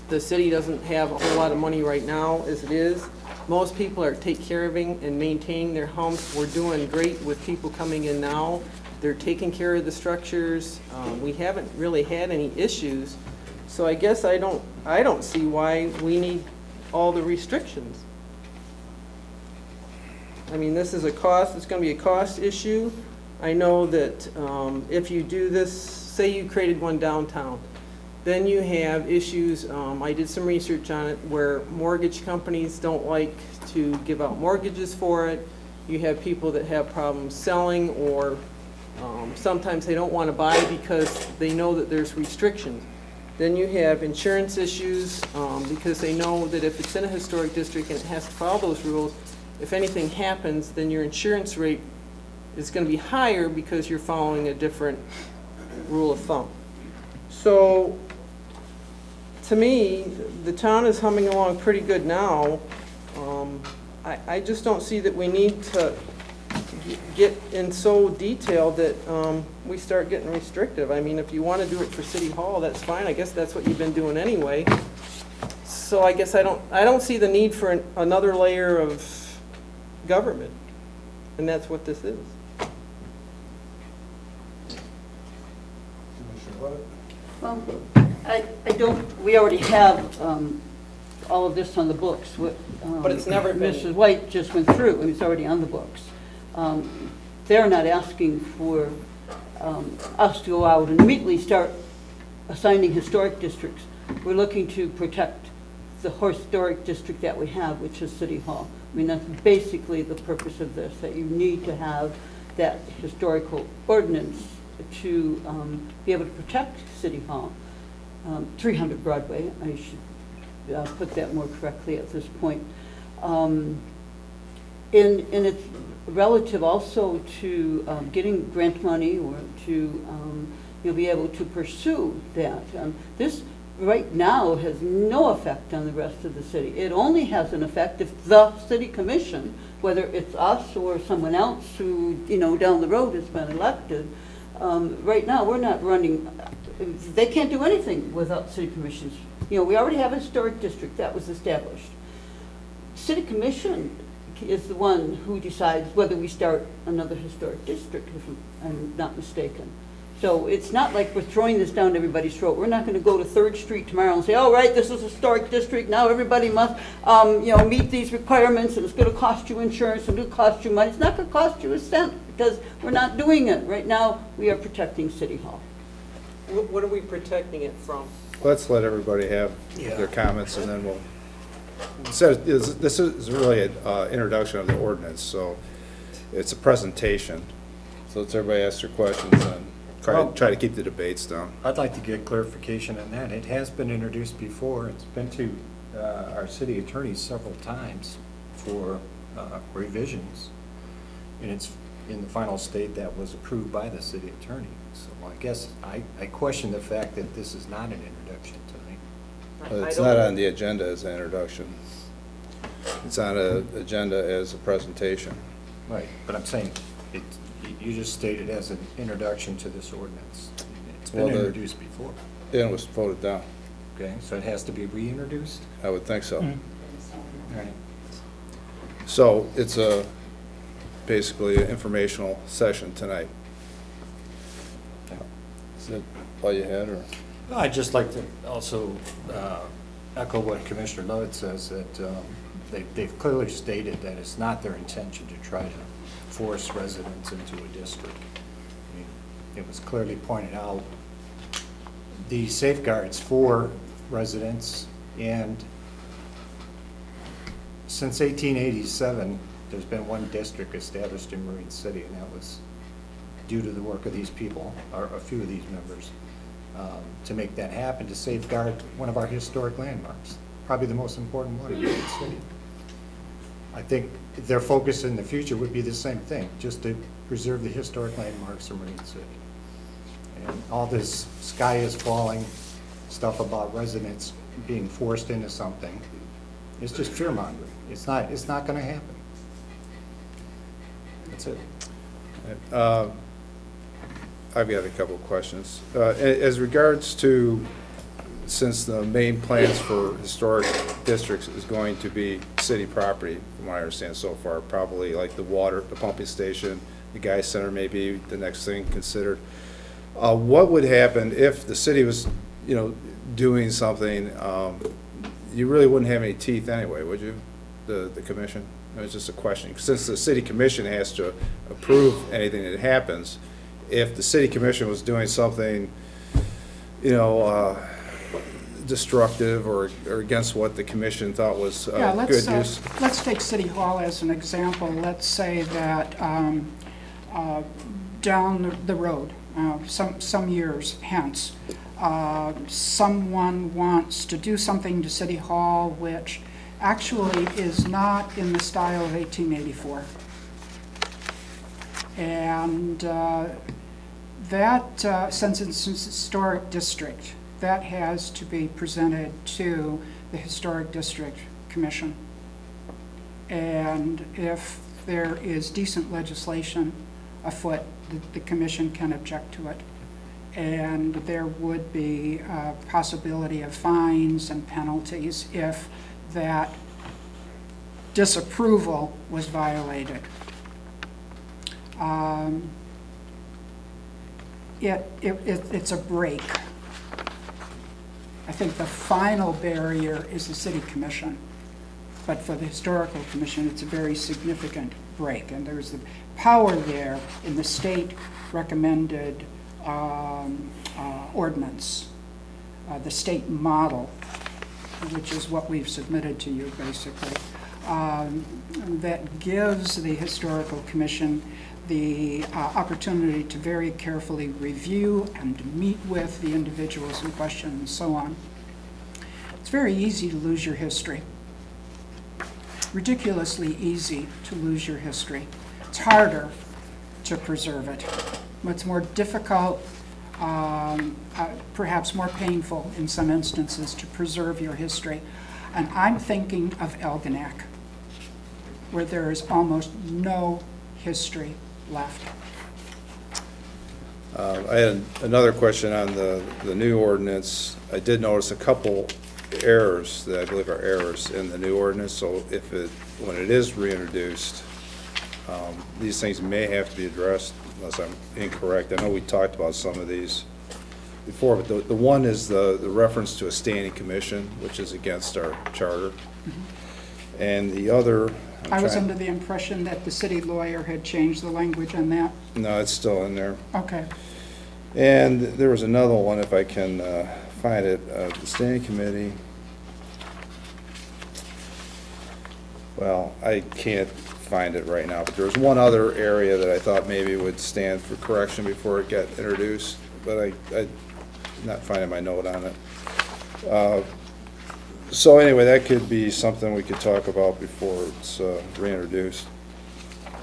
[SPEAKER 6] The city doesn't have a whole lot of money right now as it is. Most people are taking care of and maintaining their homes. We're doing great with people coming in now. They're taking care of the structures. We haven't really had any issues. So I guess I don't see why we need all the restrictions. I mean, this is a cost, it's going to be a cost issue. I know that if you do this, say you created one downtown, then you have issues, I did some research on it, where mortgage companies don't like to give out mortgages for it. You have people that have problems selling, or sometimes they don't want to buy because they know that there's restrictions. Then you have insurance issues because they know that if it's in a historic district and it has to follow those rules, if anything happens, then your insurance rate is going to be higher because you're following a different rule of thumb. So, to me, the town is humming along pretty good now. I just don't see that we need to get in so detailed that we start getting restrictive. I mean, if you want to do it for City Hall, that's fine. I guess that's what you've been doing anyway. So I guess I don't see the need for another layer of government, and that's what this is.
[SPEAKER 2] Well, I don't, we already have all of this on the books.
[SPEAKER 6] But it's never been-
[SPEAKER 2] Mrs. White just went through, and it's already on the books. They're not asking for us to go out and immediately start assigning historic districts. We're looking to protect the historic district that we have, which is City Hall. I mean, that's basically the purpose of this, that you need to have that historical ordinance to be able to protect City Hall. 300 Broadway, I should put that more correctly at this point. And it's relative also to getting grant money, or to you'll be able to pursue that. This right now has no effect on the rest of the city. It only has an effect if the city commission, whether it's us or someone else who, down the road has been elected, right now we're not running, they can't do anything without city commissions. We already have a historic district that was established. City commission is the one who decides whether we start another historic district, if I'm not mistaken. So it's not like we're throwing this down everybody's throat. We're not going to go to 3rd Street tomorrow and say, all right, this is a historic district, now everybody must, meet these requirements, and it's going to cost you insurance, and it'll cost you money. It's not going to cost you a cent, because we're not doing it. Right now, we are protecting City Hall.
[SPEAKER 6] What are we protecting it from?
[SPEAKER 1] Let's let everybody have their comments, and then we'll, this is really an introduction of the ordinance, so it's a presentation. So let's everybody ask their questions and try to keep the debates down.
[SPEAKER 5] I'd like to get clarification on that. It has been introduced before. It's been to our city attorney several times for revisions, and it's in the final state that was approved by the city attorney. So I guess I question the fact that this is not an introduction tonight.
[SPEAKER 1] It's not on the agenda as an introduction. It's on an agenda as a presentation.
[SPEAKER 5] Right, but I'm saying, you just stated as an introduction to this ordinance. It's been introduced before.
[SPEAKER 1] Then it was voted down.
[SPEAKER 5] Okay, so it has to be reintroduced?
[SPEAKER 1] I would think so.
[SPEAKER 5] All right.
[SPEAKER 1] So it's basically an informational session tonight. Is that all you had, or?
[SPEAKER 11] I'd just like to also
[SPEAKER 5] echo what Commissioner Lovett says, that they've clearly stated that it's not their intention to try to force residents into a district. I mean, it was clearly pointed out, the safeguards for residents, and since 1887, there's been one district established in Marine City, and that was due to the work of these people, or a few of these members, to make that happen, to safeguard one of our historic landmarks, probably the most important one in Marine City. I think their focus in the future would be the same thing, just to preserve the historic landmarks of Marine City. And all this sky is falling stuff about residents being forced into something, it's just fear mongering. It's not gonna happen. That's it.
[SPEAKER 1] I've got a couple of questions. As regards to, since the main plans for historic districts is going to be city property, from what I understand so far, probably like the water, the pumping station, the Guy Center may be the next thing considered. What would happen if the city was, doing something, you really wouldn't have any teeth anyway, would you, the commission? It was just a question. Since the city commission has to approve anything that happens, if the city commission was doing something, destructive or against what the commission thought was good use.
[SPEAKER 7] Let's take City Hall as an example. Let's say that down the road, some years hence, someone wants to do something to City Hall which actually is not in the style of 1884. And that, since it's a historic district, that has to be presented to the Historic District Commission. And if there is decent legislation afoot, the commission can object to it. And there would be a possibility of fines and penalties if that disapproval was violated. It's a break. I think the final barrier is the city commission, but for the historical commission, it's a very significant break, and there's the power there in the state recommended ordinance, the state model, which is what we've submitted to you basically, that gives the historical commission the opportunity to very carefully review and to meet with the individuals in question and so on. It's very easy to lose your history. Ridiculously easy to lose your history. It's harder to preserve it. What's more difficult, perhaps more painful in some instances, to preserve your history. And I'm thinking of Elginak, where there is almost no history left.
[SPEAKER 1] I had another question on the new ordinance. I did notice a couple errors that I believe are errors in the new ordinance, so when it is reintroduced, these things may have to be addressed unless I'm incorrect. I know we talked about some of these before, but the one is the reference to a standing commission, which is against our charter. Mm-hmm. And the other,
[SPEAKER 7] I was under the impression that the city lawyer had changed the language on that.
[SPEAKER 1] No, it's still in there.
[SPEAKER 7] Okay.
[SPEAKER 1] And there was another one, if I can find it, the standing committee. Well, I can't find it right now, but there was one other area that I thought maybe would stand for correction before it got introduced, but I'm not finding my note on it. So anyway, that could be something we could talk about before it's reintroduced,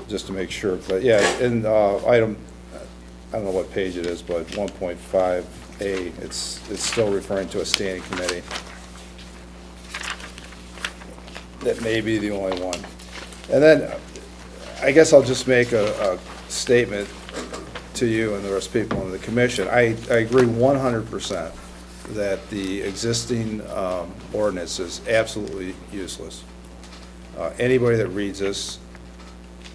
[SPEAKER 1] just to make sure. But yeah, in item, I don't know what page it is, but 1.5A, it's still referring to a standing committee. That may be the only one. And then I guess I'll just make a statement to you and the rest of the people in the commission. I agree 100% that the existing ordinance is absolutely useless. Anybody that reads this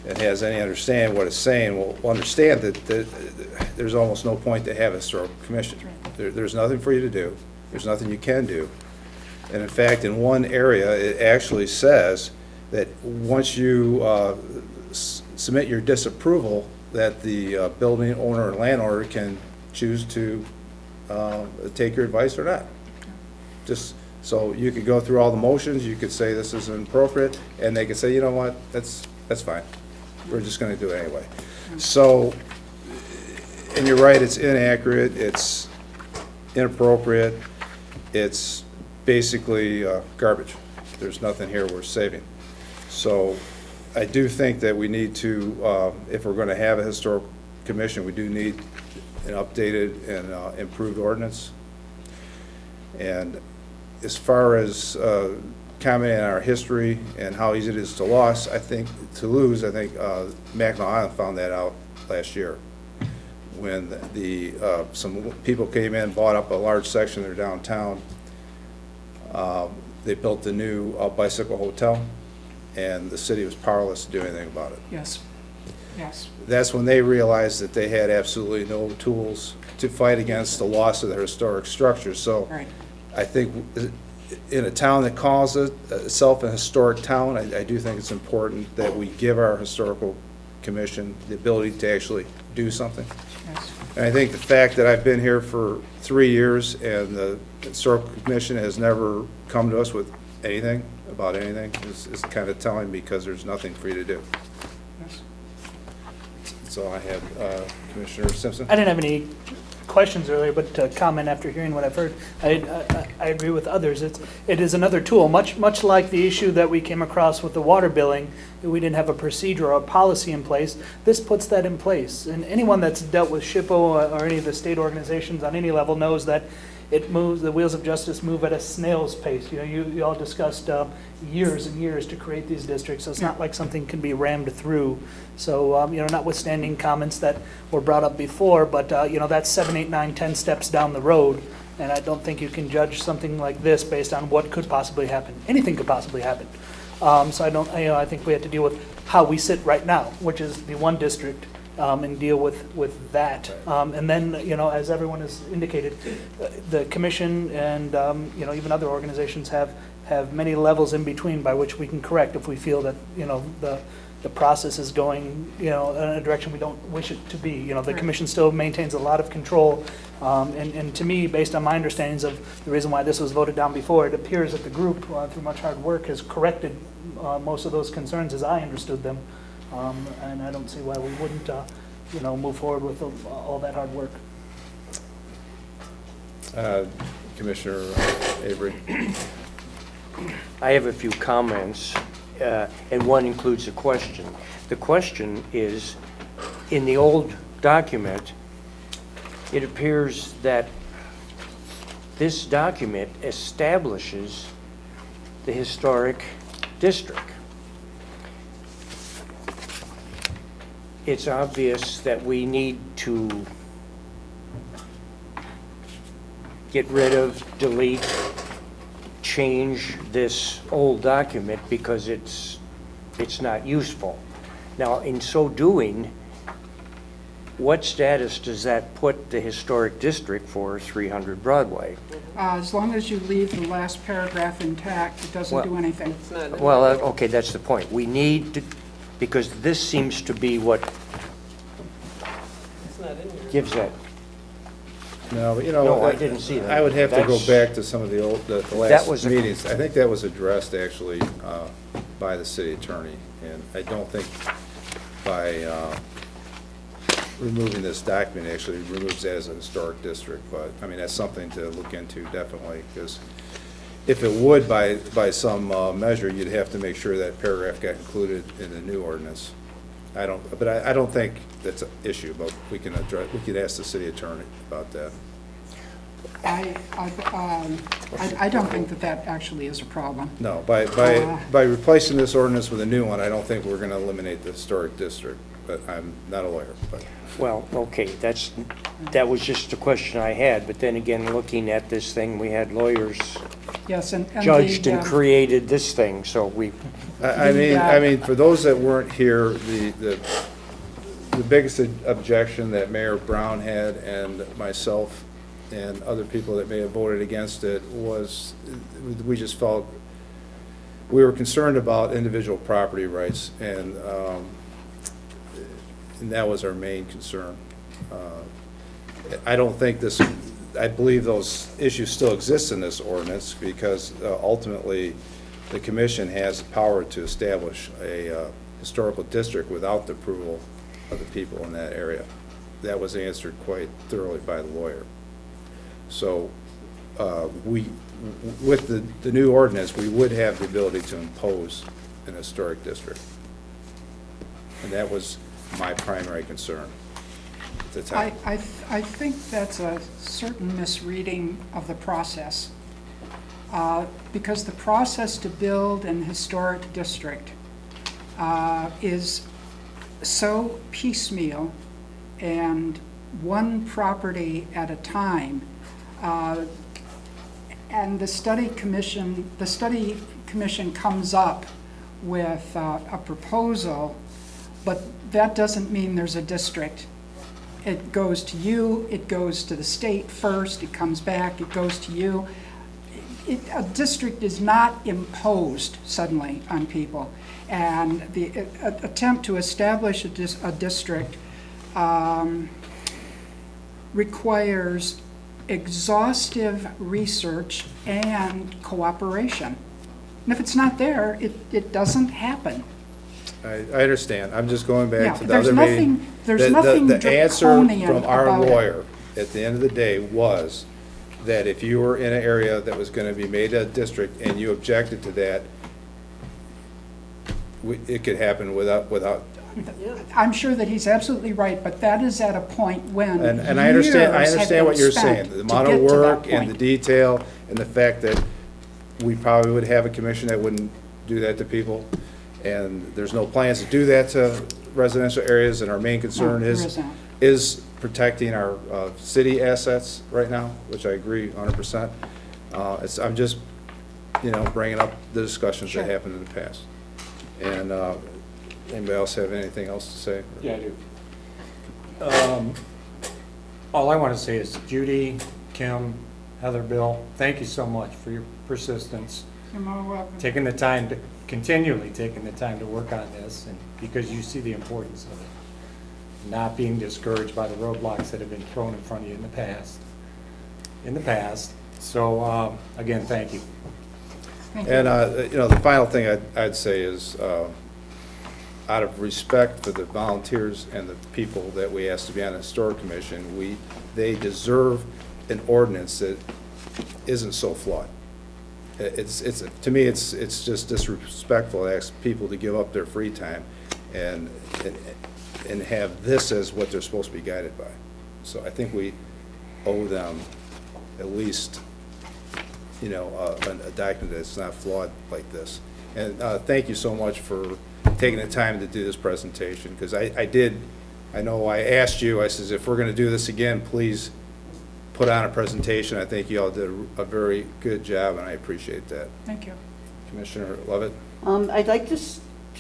[SPEAKER 1] and has any understanding what it's saying will understand that there's almost no point to have a historical commission. There's nothing for you to do. There's nothing you can do. And in fact, in one area, it actually says that once you submit your disapproval, that the building owner or landowner can choose to take your advice or not. Just, so you could go through all the motions, you could say this isn't appropriate, and they could say, you know what, that's fine. We're just gonna do it anyway. So, and you're right, it's inaccurate, it's inappropriate, it's basically garbage. There's nothing here worth saving. So I do think that we need to, if we're gonna have a historic commission, we do need an updated and improved ordinance. And as far as commenting on our history and how easy it is to lose, I think Mackinac Island found that out last year when some people came in, bought up a large section of their downtown. They built the new bicycle hotel, and the city was powerless to do anything about it.
[SPEAKER 7] Yes, yes.
[SPEAKER 1] That's when they realized that they had absolutely no tools to fight against the loss of their historic structures. So
[SPEAKER 7] Right.
[SPEAKER 1] I think in a town that calls itself a historic town, I do think it's important that we give our historical commission the ability to actually do something.
[SPEAKER 7] Yes.
[SPEAKER 1] And I think the fact that I've been here for 3 years and the historical commission has never come to us with anything about anything is kind of telling, because there's nothing for you to do.
[SPEAKER 7] Yes.
[SPEAKER 1] That's all I have. Commissioner Simpson?
[SPEAKER 4] I didn't have any questions earlier, but to comment after hearing what I've heard, I agree with others. It is another tool, much like the issue that we came across with the water billing. We didn't have a procedure or a policy in place. This puts that in place. And anyone that's dealt with SHPO or any of the state organizations on any level knows that it moves, the wheels of justice move at a snail's pace. You know, you all discussed years and years to create these districts, so it's not like something can be rammed through. So, you know, notwithstanding comments that were brought up before, but, you know, that's 7, 8, 9, 10 steps down the road, and I don't think you can judge something like this based on what could possibly happen. Anything could possibly happen. So I think we have to deal with how we sit right now, which is the one district, and deal with that. And then, you know, as everyone has indicated, the commission and, you know, even other organizations have many levels in between by which we can correct if we feel that, you know, the process is going, you know, in a direction we don't wish it to be. You know, the commission still maintains a lot of control. And to me, based on my understandings of the reason why this was voted down before, it appears that the group, through much hard work, has corrected most of those concerns as I understood them. And I don't see why we wouldn't, you know, move forward with all that hard work.
[SPEAKER 1] Commissioner Avery?
[SPEAKER 11] I have a few comments, and one includes a question. The question is, in the old document, it appears that this document establishes the historic district. It's obvious that we need to get rid of, delete, change this old document because it's not useful. Now, in so doing, what status does that put the historic district for 300 Broadway?
[SPEAKER 7] As long as you leave the last paragraph intact, it doesn't do anything.
[SPEAKER 6] It's not,
[SPEAKER 11] Well, okay, that's the point. We need to, because this seems to be what
[SPEAKER 6] it's not in here.
[SPEAKER 11] gives that.
[SPEAKER 1] No, but you know.
[SPEAKER 11] No, I didn't see that.
[SPEAKER 1] I would have to go
[SPEAKER 11] That's-
[SPEAKER 1] back to some of the
[SPEAKER 11] That
[SPEAKER 1] last
[SPEAKER 11] was a-
[SPEAKER 1] meetings. I think that was addressed actually by the city attorney. And I don't think by removing this document actually removes that as a historic district. But, I mean, that's something to look into definitely, because if it would by some measure, you'd have to make sure that paragraph got included in the new ordinance. I don't think that's an issue, but we can ask the city attorney about that.
[SPEAKER 7] I don't think that actually is a problem.
[SPEAKER 1] No, by replacing this ordinance with a new one, I don't think we're gonna eliminate the historic district, but I'm not a lawyer, but.
[SPEAKER 11] Well, okay, that was just a question I had, but then again, looking at this thing, we had lawyers
[SPEAKER 7] Yes, and
[SPEAKER 11] judged
[SPEAKER 7] the,
[SPEAKER 11] and created this thing, so we,
[SPEAKER 1] I mean, for those that weren't here, the biggest objection that Mayor Brown had and myself and other people that may have voted against it was, we just felt, we were concerned about individual property rights, and that was our main concern. I don't think this, I believe those issues still exist in this ordinance, because ultimately, the commission has the power to establish a historical district without the approval of the people in that area. That was answered quite thoroughly by the lawyer. So with the new ordinance, we would have the ability to impose an historic district. And that was my primary concern at the time.
[SPEAKER 7] I think that's a certain misreading of the process, because the process to build an historic district is so piecemeal and one property at a time. And the study commission comes up with a proposal, but that doesn't mean there's a district. It goes to you, it goes to the state first, it comes back, it goes to you. A district is not imposed suddenly on people. And the attempt to establish a district requires exhaustive research and cooperation. And if it's not there, it doesn't happen.
[SPEAKER 1] I understand. I'm just going
[SPEAKER 7] Yeah,
[SPEAKER 1] back to the
[SPEAKER 7] there's
[SPEAKER 1] other meeting.
[SPEAKER 7] nothing- there's nothing
[SPEAKER 1] The answer
[SPEAKER 7] draconian
[SPEAKER 1] from our
[SPEAKER 7] about it.
[SPEAKER 1] lawyer at the end of the day was that if you were in an area that was going to be made a district and you objected to that, it could happen without.
[SPEAKER 7] I'm sure that he's absolutely right, but that is at a point when
[SPEAKER 1] And I understand
[SPEAKER 7] years have been
[SPEAKER 1] what you're
[SPEAKER 7] spent
[SPEAKER 1] saying. The
[SPEAKER 7] to
[SPEAKER 1] amount of
[SPEAKER 7] get to that
[SPEAKER 1] work and the
[SPEAKER 7] point.
[SPEAKER 1] detail and the fact that we probably would have a commission that wouldn't do that to people. And there's no plans to do that to residential areas, and our main concern
[SPEAKER 7] No, there
[SPEAKER 1] is
[SPEAKER 7] isn't.
[SPEAKER 1] protecting our city assets right now, which I agree 100%. I'm just, bringing up the discussions that
[SPEAKER 7] Sure.
[SPEAKER 1] happened in the past. And anybody else have anything else to say?
[SPEAKER 5] Yeah, I do. All I want to say is Judy, Kim, Heather, Bill, thank you so much for your persistence,
[SPEAKER 7] You're more welcome.
[SPEAKER 5] continually taking the time to work on this, and because you see the importance of it. Not being discouraged by the roadblocks that have been thrown in front of you in the past. So, again, thank you.
[SPEAKER 7] Thank you.
[SPEAKER 1] And, the final thing I'd say is, out of respect for the volunteers and the people that we asked to be on the historic commission, they deserve an ordinance that isn't so flawed. To me, it's just disrespectful to ask people to give up their free time and have this as what they're supposed to be guided by. So I think we owe them at least, a document that's not flawed like this. And thank you so much for taking the time to do this presentation, because I know I asked you, I says, if we're going to do this again, please put on a presentation. I think you all did a very good job, and I appreciate that.
[SPEAKER 7] Thank you.
[SPEAKER 1] Commissioner Levitt?
[SPEAKER 2] I'd like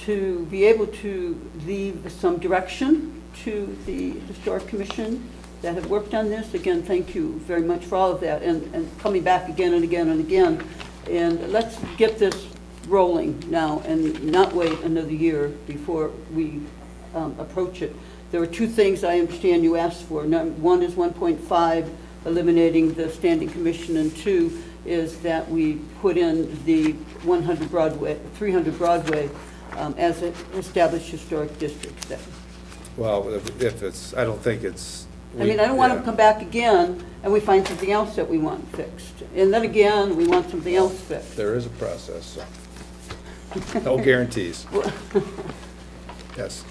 [SPEAKER 2] to be able to leave some direction to the Historic Commission that have worked on this. Again, thank you very much for all of that, and coming back again and again and again. And let's get this rolling now and not wait another year before we approach it. There were two things I understand you asked for. One is 1.5, eliminating the standing commission, and two is that we put in the 300 Broadway as an established historic district.
[SPEAKER 1] Well, I don't think it's.
[SPEAKER 2] I don't want to come back again and we find something else that we want fixed. And then again, we want something else fixed.
[SPEAKER 1] There is a process, so no guarantees. Yes.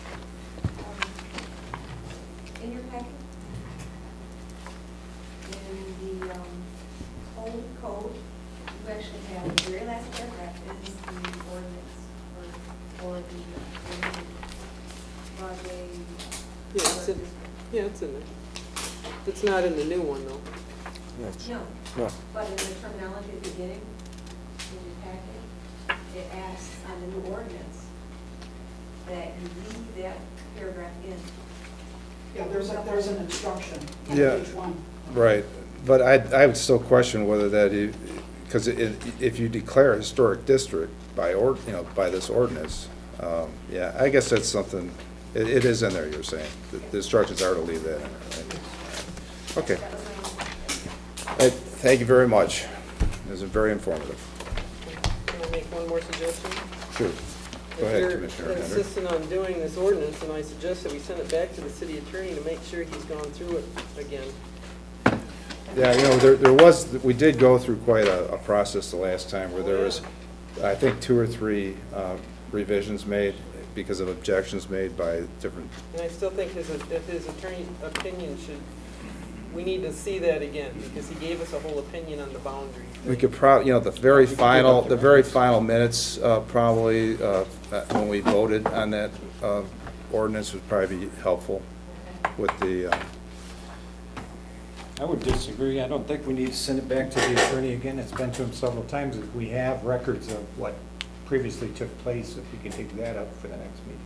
[SPEAKER 3] In your packet, in the old code, you actually have the very last paragraph is the ordinance for the Broadway.
[SPEAKER 6] Yeah, it's in there. It's not in the new one, though.
[SPEAKER 3] No,
[SPEAKER 11] No.
[SPEAKER 3] but in the terminology at the beginning, in your packet, it asks on the new ordinance that you leave that paragraph in.
[SPEAKER 7] Yeah, there's an instruction on
[SPEAKER 1] Yeah.
[SPEAKER 7] page 1.
[SPEAKER 1] Right. But I would still question whether that, because if you declare a historic district by by this ordinance, yeah, I guess that's something, it is in there, you're saying. The instructions are to leave that in there, right? Okay. Thank you very much. It was very informative.
[SPEAKER 6] Can I make one more suggestion?
[SPEAKER 1] Sure. Go ahead, Commissioner
[SPEAKER 6] If you're
[SPEAKER 1] Henry.
[SPEAKER 6] insistent on doing this ordinance, then I suggest that we send it back to the city attorney to make sure he's gone through it again.
[SPEAKER 1] Yeah, we did go through quite a process the last time where there was, I think, 2 or 3 revisions made because of objections made by different,
[SPEAKER 6] And I still think his attorney opinion should, we need to see that again, because he gave us a whole opinion on the boundary.
[SPEAKER 1] we could the very final minutes, probably, when we voted on that ordinance would probably be helpful with the,
[SPEAKER 5] I would disagree. I don't think we need to send it back to the attorney again. It's been to him several times. If we have records of what previously took place, if we can dig that up for the next meeting.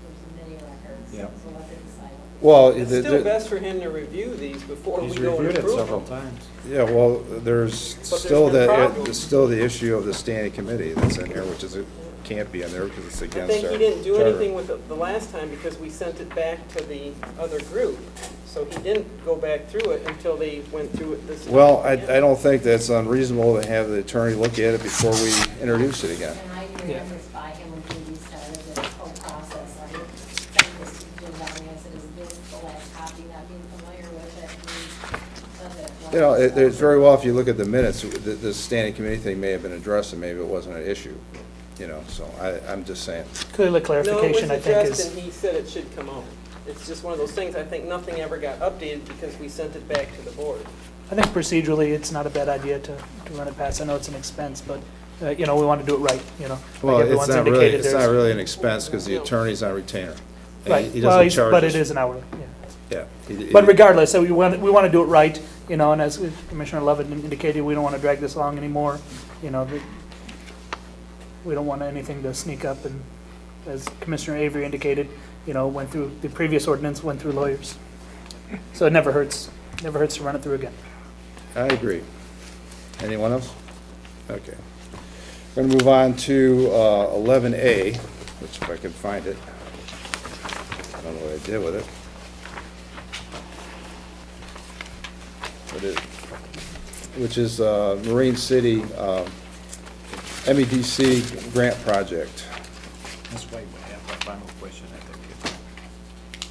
[SPEAKER 12] There's many records,
[SPEAKER 5] Yeah.
[SPEAKER 12] so let them decide.
[SPEAKER 1] well,
[SPEAKER 6] It's still best for him to review these before we
[SPEAKER 5] He's
[SPEAKER 6] go and
[SPEAKER 5] reviewed it
[SPEAKER 6] approve
[SPEAKER 5] several
[SPEAKER 6] them.
[SPEAKER 5] times.
[SPEAKER 1] yeah, well, there's
[SPEAKER 6] there's
[SPEAKER 1] still
[SPEAKER 6] been problems.
[SPEAKER 1] there's still the issue of the standing committee that's in here, which is, it can't be in there because it's
[SPEAKER 6] I
[SPEAKER 1] against
[SPEAKER 6] think
[SPEAKER 1] our
[SPEAKER 6] he didn't do
[SPEAKER 1] charter.
[SPEAKER 6] anything with it the last time because we sent it back to the other group. So he didn't go back through it until they went through it this time.
[SPEAKER 1] Well, I
[SPEAKER 6] again.
[SPEAKER 1] don't think that's unreasonable to have the attorney look at it before we introduce it again.
[SPEAKER 12] And I remember this by him when we started the whole process. I sent this to Jim Downey, I said, is this the last copy, not being familiar with it? And he said that-
[SPEAKER 1] There's very well, if you look at the minutes, the standing committee thing may have been addressed and maybe it wasn't an issue, so I'm just saying.
[SPEAKER 4] Clearly
[SPEAKER 6] No, it was
[SPEAKER 4] clarification, I think,
[SPEAKER 6] addressed
[SPEAKER 4] is,
[SPEAKER 6] and he said it should come out. It's just one of those things, I think nothing ever got updated because we sent it back to the board.
[SPEAKER 4] I think procedurally, it's not a bad idea to run it past. I know it's an expense, but, we want to do it right,
[SPEAKER 1] Well,
[SPEAKER 4] Like
[SPEAKER 1] it's
[SPEAKER 4] everyone's
[SPEAKER 1] not really,
[SPEAKER 4] indicated,
[SPEAKER 1] it's not
[SPEAKER 4] there's-
[SPEAKER 1] really an expense because the attorney's on retainer. And
[SPEAKER 4] Right,
[SPEAKER 1] he
[SPEAKER 4] well,
[SPEAKER 1] doesn't charge
[SPEAKER 4] but
[SPEAKER 1] us.
[SPEAKER 4] it is an hourly, yeah.
[SPEAKER 1] Yeah.
[SPEAKER 4] But regardless, so we want to do it right, and as Commissioner Lovett indicated, we don't want to drag this along anymore. We don't want anything to sneak up, and as Commissioner Avery indicated, went through, the previous ordinance went through lawyers. So it never hurts to run it through again.
[SPEAKER 1] I agree. Anyone else? Okay. We're going to move on to 11A, which if I can find it. I don't know what I did with it. Which is Marine City MEDC grant project.
[SPEAKER 5] That's why we have a final question, I think.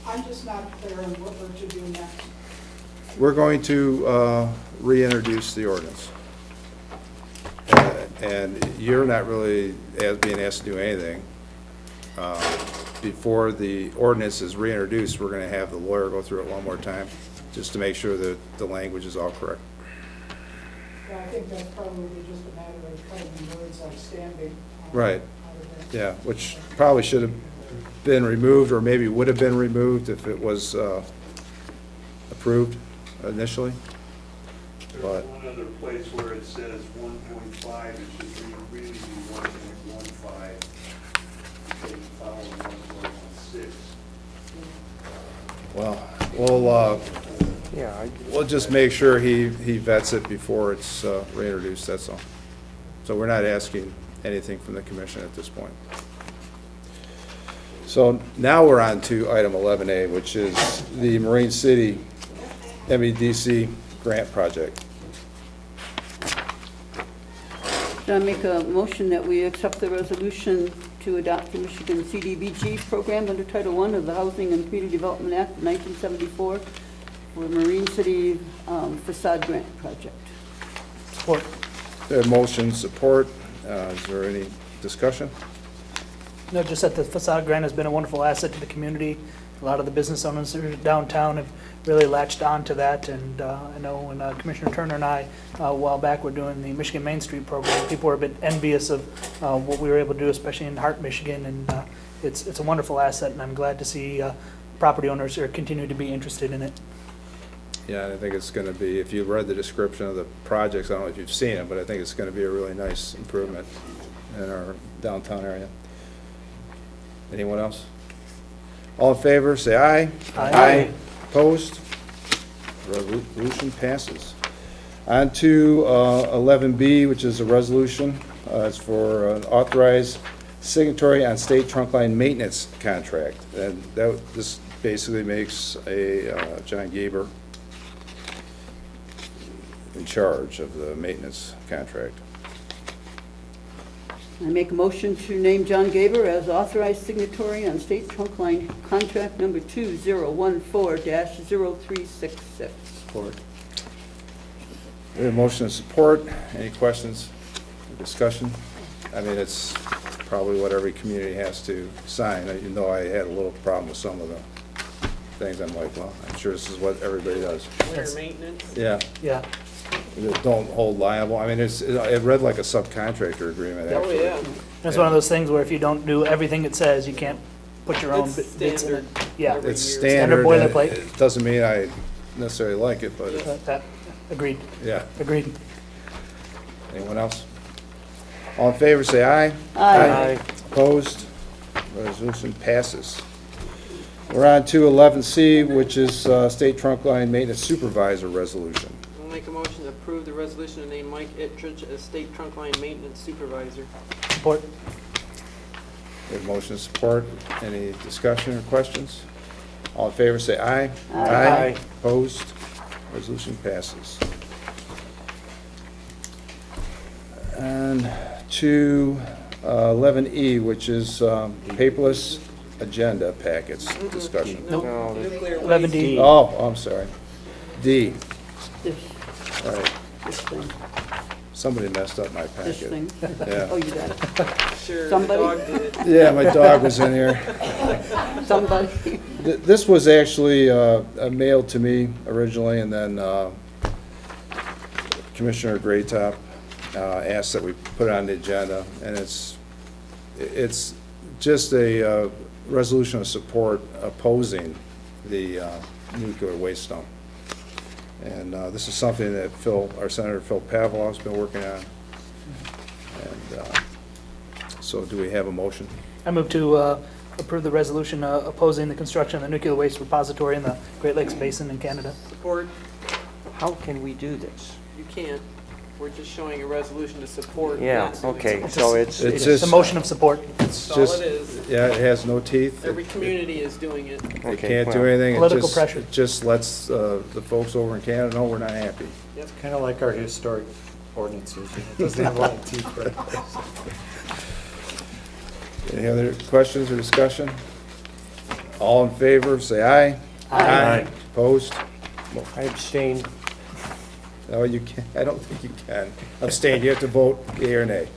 [SPEAKER 7] I'm just not clear on what we're to do next.
[SPEAKER 1] We're going to reintroduce the ordinance. And you're not really being asked to do anything. Before the ordinance is reintroduced, we're going to have the lawyer go through it one more time, just to make sure that the language is all correct.
[SPEAKER 7] Yeah, I think that's probably just a matter of cutting the words outstanding.
[SPEAKER 1] Right.
[SPEAKER 7] out of it.
[SPEAKER 1] Yeah, which probably should have been removed, or maybe would have been removed if it was approved initially.
[SPEAKER 8] There's
[SPEAKER 1] But-
[SPEAKER 8] one other place where it says 1.5, it should really be 1.15, because it's following 1.16.
[SPEAKER 1] Well,
[SPEAKER 11] Yeah,
[SPEAKER 1] we'll just make sure he vets it before it's reintroduced, that's all. So we're not asking anything from the commission at this point. So now we're on to item 11A, which is the Marine City MEDC grant project.
[SPEAKER 2] Should I make a motion that we accept the resolution to adopt the Michigan CDBG program under Title I of the Housing and Community Development Act of 1974 for Marine City facade grant project?
[SPEAKER 4] Support.
[SPEAKER 1] Motion, support. Is there any discussion?
[SPEAKER 4] No, just that the facade grant has been a wonderful asset to the community. A lot of the business owners that are downtown have really latched on to that, and I know when Commissioner Turner and I, a while back, were doing the Michigan Main Street program, people were a bit envious of what we were able to do, especially in Hart, Michigan, and it's a wonderful asset, and I'm glad to see property owners are continuing to be interested in it.
[SPEAKER 1] Yeah, I think it's going to be, if you read the description of the projects, I don't know if you've seen it, but I think it's going to be a really nice improvement in our downtown area. Anyone else? All in favor, say aye.
[SPEAKER 4] Aye.
[SPEAKER 1] Opposed? Resolution passes. On to 11B, which is a resolution. It's for an authorized signatory on state trunk line maintenance contract. And this basically makes a John Gaber in charge of the maintenance contract.
[SPEAKER 2] I make a motion to name John Gaber as authorized signatory on state trunk line contract number 2014-0366.
[SPEAKER 1] Support. We have motion and support. Any questions or discussion? I mean, it's probably what every community has to sign, even though I had a little problem with some of the things. I'm like, well, I'm sure this is what everybody does.
[SPEAKER 6] Winter maintenance.
[SPEAKER 1] Yeah,
[SPEAKER 4] Yeah.
[SPEAKER 1] that don't hold liable. I mean, it read like a subcontractor agreement,
[SPEAKER 6] Oh,
[SPEAKER 1] actually.
[SPEAKER 6] yeah.
[SPEAKER 4] It's one of those things where if you don't do everything it says, you can't put your own
[SPEAKER 6] It's
[SPEAKER 4] bits in it.
[SPEAKER 6] standard.
[SPEAKER 4] Yeah,
[SPEAKER 6] Every
[SPEAKER 1] It's
[SPEAKER 6] year.
[SPEAKER 1] standard.
[SPEAKER 4] Standard
[SPEAKER 1] and
[SPEAKER 4] boilerplate.
[SPEAKER 1] It doesn't mean I necessarily like it, but,
[SPEAKER 4] that, agreed,
[SPEAKER 1] yeah.
[SPEAKER 4] agreed.
[SPEAKER 1] Anyone else? All in favor, say aye.
[SPEAKER 2] Aye.
[SPEAKER 1] Opposed? Resolution passes. We're on to 11C, which is State Trunk Line Maintenance Supervisor Resolution.
[SPEAKER 6] I'll make a motion to approve the resolution to name Mike Ettridge as state trunk line maintenance supervisor.
[SPEAKER 4] Support.
[SPEAKER 1] We have motion and support. Any discussion or questions? All in favor, say aye.
[SPEAKER 11] Aye.
[SPEAKER 1] Opposed? Resolution passes. And to 11E, which is paperless agenda packets discussion.
[SPEAKER 4] Nope.
[SPEAKER 11] No,
[SPEAKER 6] Nuclear
[SPEAKER 4] 11D.
[SPEAKER 6] waste.
[SPEAKER 1] Oh, I'm sorry. D.
[SPEAKER 2] This,
[SPEAKER 1] All right.
[SPEAKER 2] this thing,
[SPEAKER 1] Somebody messed up my
[SPEAKER 2] this
[SPEAKER 1] packet.
[SPEAKER 2] thing.
[SPEAKER 1] Yeah.
[SPEAKER 2] Oh, you got it.
[SPEAKER 6] Sure, the
[SPEAKER 2] Somebody?
[SPEAKER 6] dog did it.
[SPEAKER 1] Yeah, my dog was in here.
[SPEAKER 2] Somebody.
[SPEAKER 1] This was actually mailed to me originally, and then Commissioner Graytop asked that we put it on the agenda, and it's just a resolution of support opposing the nuclear waste dump. And this is something that our Senator Phil Pavlov's been working on. And so do we have a motion?
[SPEAKER 4] I move to approve the resolution opposing the construction of the nuclear waste repository in the Great Lakes Basin in Canada.
[SPEAKER 6] Support,
[SPEAKER 11] how can we do this?
[SPEAKER 6] you can't. We're just showing a resolution to support.
[SPEAKER 11] Yeah,
[SPEAKER 6] not doing
[SPEAKER 11] okay,
[SPEAKER 6] something.
[SPEAKER 11] so it's,
[SPEAKER 1] It's
[SPEAKER 4] It's a
[SPEAKER 1] just-
[SPEAKER 4] motion of support.
[SPEAKER 1] It's
[SPEAKER 6] That's all
[SPEAKER 1] just,
[SPEAKER 6] it is.
[SPEAKER 1] yeah, it has no teeth.
[SPEAKER 6] Every community is doing it.
[SPEAKER 1] It
[SPEAKER 11] okay,
[SPEAKER 1] can't do
[SPEAKER 11] well,
[SPEAKER 1] anything.
[SPEAKER 4] Political pressure.
[SPEAKER 1] It just lets the folks over in Canada know we're not happy.
[SPEAKER 5] It's kind of like our historic ordinances. It doesn't have a lot of teeth, but
[SPEAKER 1] Any other questions or discussion? All in favor, say aye.
[SPEAKER 11] Aye.
[SPEAKER 1] Opposed?
[SPEAKER 11] I abstain.
[SPEAKER 1] No, you can't, I don't think you can. Abstain, you have to vote yea or nay.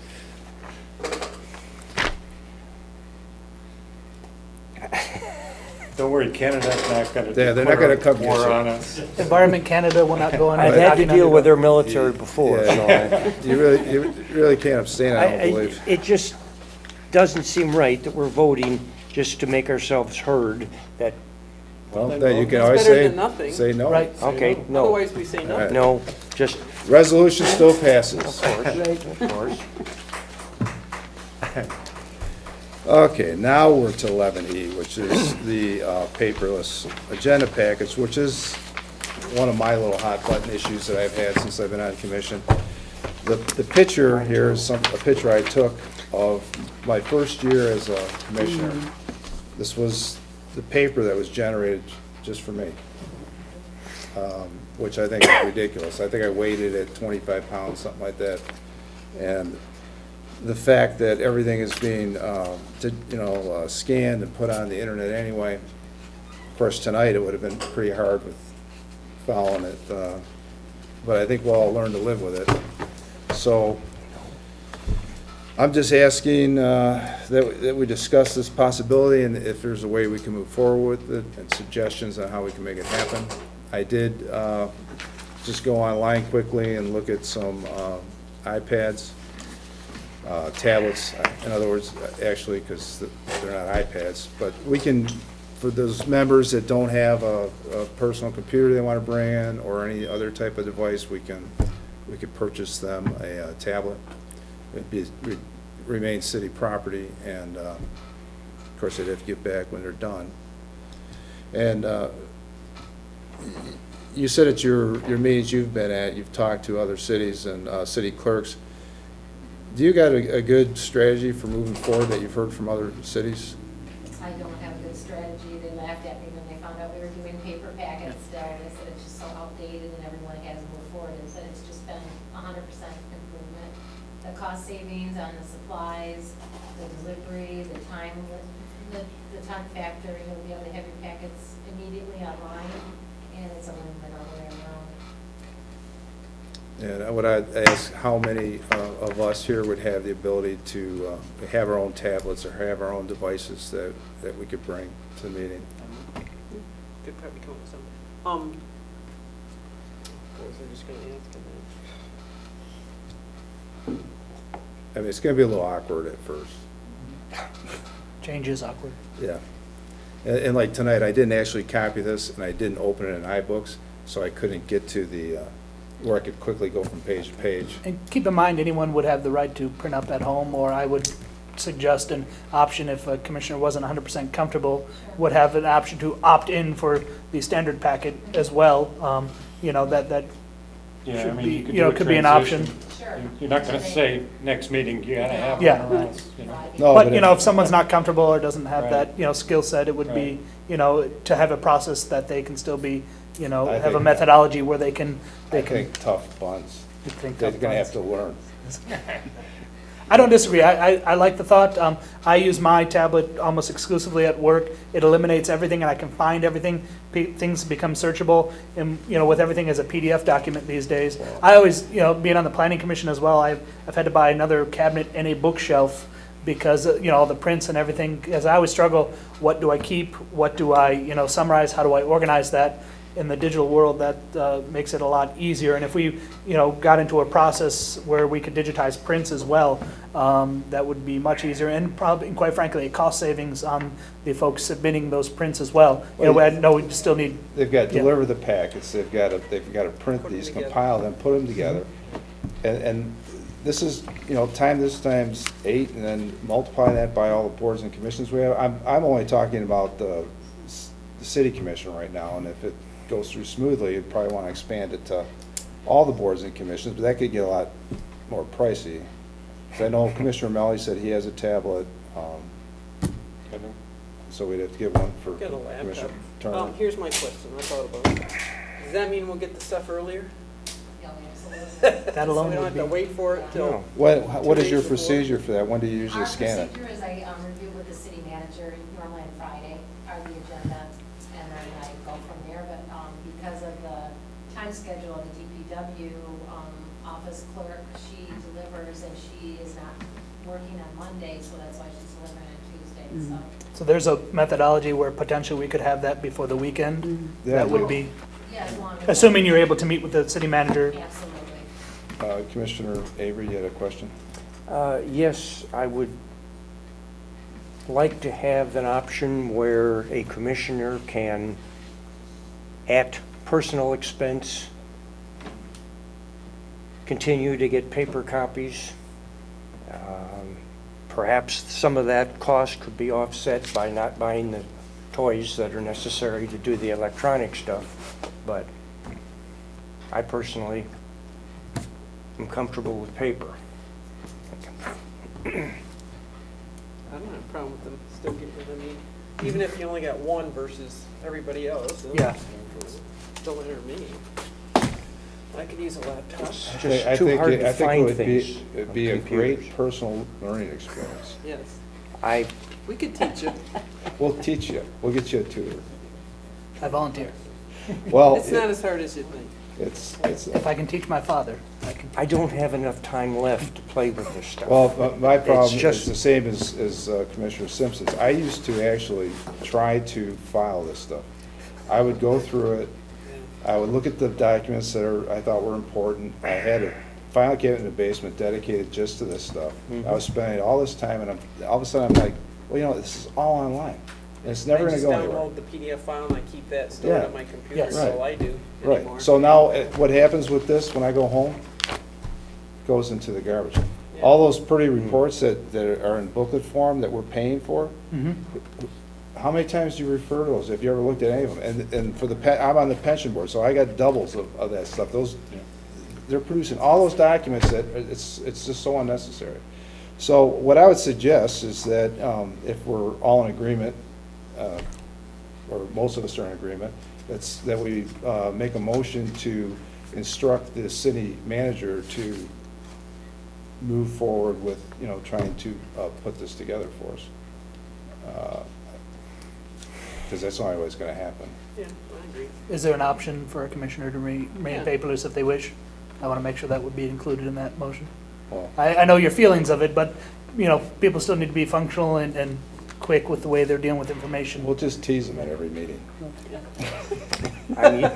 [SPEAKER 5] don't worry, Canada's not going to
[SPEAKER 1] Yeah, they're not gonna come get
[SPEAKER 5] war
[SPEAKER 1] you.
[SPEAKER 5] on us.
[SPEAKER 4] Environment Canada will not go on.
[SPEAKER 11] I've had to deal with their military before, so
[SPEAKER 1] Yeah. You really can't abstain, I don't believe.
[SPEAKER 11] it just doesn't seem right that we're voting just to make ourselves heard, that,
[SPEAKER 1] Well,
[SPEAKER 6] Then
[SPEAKER 1] then you
[SPEAKER 6] vote.
[SPEAKER 1] can
[SPEAKER 6] It's
[SPEAKER 1] always
[SPEAKER 6] better
[SPEAKER 1] say,
[SPEAKER 6] than nothing.
[SPEAKER 1] say no.
[SPEAKER 4] Right.
[SPEAKER 11] okay, no,
[SPEAKER 6] Otherwise, we say no.
[SPEAKER 1] Right.
[SPEAKER 11] no, just,
[SPEAKER 1] Resolution still passes.
[SPEAKER 11] of course.
[SPEAKER 1] Okay, now we're to 11E, which is the paperless agenda package, which is one of my little hot button issues that I've had since I've been on commission. The picture here is a picture I took of my first year as a commissioner. This was the paper that was generated just for me, which I think is ridiculous. I think I weighed it at 25 pounds, something like that. And the fact that everything is being, scanned and put on the internet anyway. Of course, tonight it would have been pretty hard with following it, but I think we'll all learn to live with it. So I'm just asking that we discuss this possibility, and if there's a way we can move forward with it, and suggestions on how we can make it happen. I did just go online quickly and look at some iPads, tablets, in other words, actually, because they're not iPads, but we can, for those members that don't have a personal computer they want to bring in, or any other type of device, we could purchase them a tablet. It'd remain city property, and of course, they'd have to get back when they're done. And you said at your meetings you've been at, you've talked to other cities and city clerks. Do you got a good strategy for moving forward that you've heard from other cities?
[SPEAKER 12] I don't have a good strategy. They laughed at me when they found out we were doing paper packets still. They said it's just so outdated and everyone has moved forward. And said it's just been 100% improvement. The cost savings on the supplies, the delivery, the time factor, you'll be able to have your packets immediately online, and it's a win-win all the way around.
[SPEAKER 1] And I would ask how many of us here would have the ability to have our own tablets or have our own devices that we could bring to the meeting?
[SPEAKER 6] Could probably come with something. What was I just gonna ask?
[SPEAKER 1] I mean, it's gonna be a little awkward at first.
[SPEAKER 4] Change is awkward.
[SPEAKER 1] Yeah. And like tonight, I didn't actually copy this, and I didn't open it in iBooks, so I couldn't get to the, where I could quickly go from page to page.
[SPEAKER 4] And keep in mind, anyone would have the right to print up at home, or I would suggest an option if a commissioner wasn't 100% comfortable, would have an option to opt in for the standard packet as well. You know, that
[SPEAKER 5] Yeah, I
[SPEAKER 4] should
[SPEAKER 5] mean,
[SPEAKER 4] be,
[SPEAKER 5] you could
[SPEAKER 4] you know,
[SPEAKER 5] do a
[SPEAKER 4] could be an option.
[SPEAKER 5] transition.
[SPEAKER 12] Sure.
[SPEAKER 5] You're not gonna say, next meeting, you gotta have
[SPEAKER 4] Yeah.
[SPEAKER 5] one, or else, you know.
[SPEAKER 1] No,
[SPEAKER 4] But, you know, if someone's not comfortable or doesn't have
[SPEAKER 5] Right.
[SPEAKER 4] that, you know, skill set, it would be,
[SPEAKER 5] Right.
[SPEAKER 4] you know, to have a process that they can still be, you know,
[SPEAKER 1] I
[SPEAKER 4] have a
[SPEAKER 1] think-
[SPEAKER 4] methodology where they can
[SPEAKER 1] I think tough bunts.
[SPEAKER 4] think
[SPEAKER 1] They're
[SPEAKER 4] tough
[SPEAKER 1] gonna
[SPEAKER 4] buns.
[SPEAKER 1] have to learn.
[SPEAKER 4] I don't disagree. I like the thought. I use my tablet almost exclusively at work. It eliminates everything, and I can find everything. Things become searchable, and, you know, with everything as a PDF document these days. I always, you know, being on the planning commission as well, I've had to buy another cabinet and a bookshelf because, you know, all the prints and everything, because I always struggle, what do I keep? What do I, you know, summarize? How do I organize that? In the digital world, that makes it a lot easier. And if we, you know, got into a process where we could digitize prints as well, that would be much easier, and probably, and quite frankly, a cost savings on the folks submitting those prints as well. You know, I know we still need,
[SPEAKER 1] They've got to
[SPEAKER 4] Yeah.
[SPEAKER 1] deliver the packets, they've got to print
[SPEAKER 6] Put 'em
[SPEAKER 1] these,
[SPEAKER 6] together.
[SPEAKER 1] compile them, put them together. And this is, you know, this times 8, and then multiply that by all the boards and commissions we have. I'm only talking about the city commission right now, and if it goes through smoothly, you'd probably want to expand it to all the boards and commissions, but that could get a lot more pricey. 'Cause I know Commissioner Melly said he has a tablet, so we'd have to get one for
[SPEAKER 6] Got a laptop.
[SPEAKER 1] Commissioner Turner.
[SPEAKER 6] Here's my question, I thought about it. Does that mean we'll get the stuff earlier?
[SPEAKER 12] Yeah, absolutely.
[SPEAKER 4] that alone
[SPEAKER 6] So we don't
[SPEAKER 4] would
[SPEAKER 6] have to
[SPEAKER 4] be.
[SPEAKER 6] wait for it till,
[SPEAKER 5] No.
[SPEAKER 1] What is your
[SPEAKER 6] days before?
[SPEAKER 1] procedure for that? When do you usually scan it?
[SPEAKER 12] Our procedure is I review with the city manager, normally on Friday, are the agenda, and then I go from there. But because of the time schedule of the DPW office clerk, she delivers, and she is not working on Monday, so that's why she's delivering on Tuesday, so.
[SPEAKER 4] So there's a methodology where potentially we could have that before the weekend.
[SPEAKER 1] Yeah.
[SPEAKER 4] That would be,
[SPEAKER 12] Yeah, as long as.
[SPEAKER 4] assuming you're able to meet with the city manager.
[SPEAKER 12] Absolutely.
[SPEAKER 1] Commissioner Avery, you had a question?
[SPEAKER 11] Yes, I would like to have an option where a commissioner can, at personal expense, continue to get paper copies. Perhaps some of that cost could be offset by not buying the toys that are necessary to do the electronic stuff, but I personally am comfortable with paper.
[SPEAKER 6] I don't have a problem with them still getting it. I mean, even if you only got one versus everybody else. then
[SPEAKER 4] Yeah.
[SPEAKER 6] it's still enter me. I could use a laptop.
[SPEAKER 11] It's
[SPEAKER 1] I
[SPEAKER 11] just too
[SPEAKER 1] think
[SPEAKER 11] hard
[SPEAKER 1] it-
[SPEAKER 11] to
[SPEAKER 1] I think
[SPEAKER 11] find
[SPEAKER 1] it
[SPEAKER 11] things.
[SPEAKER 1] it'd be
[SPEAKER 11] on
[SPEAKER 1] a great
[SPEAKER 11] computers.
[SPEAKER 1] personal learning experience.
[SPEAKER 6] Yes,
[SPEAKER 11] I,
[SPEAKER 6] we could teach you.
[SPEAKER 1] We'll teach you. We'll get you a tutor.
[SPEAKER 4] I volunteer.
[SPEAKER 1] Well,
[SPEAKER 6] It's not as hard as you think.
[SPEAKER 1] it's,
[SPEAKER 4] If I can teach my father, I can.
[SPEAKER 11] I don't have enough time left to play with this stuff.
[SPEAKER 1] well, my problem is
[SPEAKER 11] just-
[SPEAKER 1] the same as Commissioner Simpson's. I used to actually try to file this stuff. I would go through it. I would look at the documents that I thought were important. I had a file cabinet in the basement dedicated just to this stuff. I was spending all this time, and all of a sudden, I'm like, well, you know, this is all online. And it's never going to go
[SPEAKER 6] I
[SPEAKER 1] anywhere.
[SPEAKER 6] just download the PDF file and I keep that stored
[SPEAKER 1] Yeah.
[SPEAKER 6] on my computer,
[SPEAKER 4] Yes.
[SPEAKER 6] that's all I do anymore.
[SPEAKER 1] Right, so now, what happens with this, when I go home, goes into the garbage.
[SPEAKER 6] Yeah.
[SPEAKER 1] All those pretty reports that are in booklet form that we're paying for,
[SPEAKER 4] Mhm.
[SPEAKER 1] how many times do you refer to those? Have you ever looked at any of them? And for the, I'm on the pension board, so I got doubles of that stuff. Those, they're producing all those documents that, it's just so unnecessary. So what I would suggest is that if we're all in agreement, or most of us are in agreement, that we make a motion to instruct the city manager to move forward with, trying to put this together for us. Because that's the only way it's going to happen.
[SPEAKER 6] Yeah, I agree.
[SPEAKER 4] Is there an option for a commissioner to remain paperless if they wish? I want to make sure that would be included in that motion.
[SPEAKER 1] Well,
[SPEAKER 4] I know your feelings of it, but, people still need to be functional and quick with the way they're dealing with information.
[SPEAKER 1] we'll just tease them at every meeting.
[SPEAKER 11] I mean,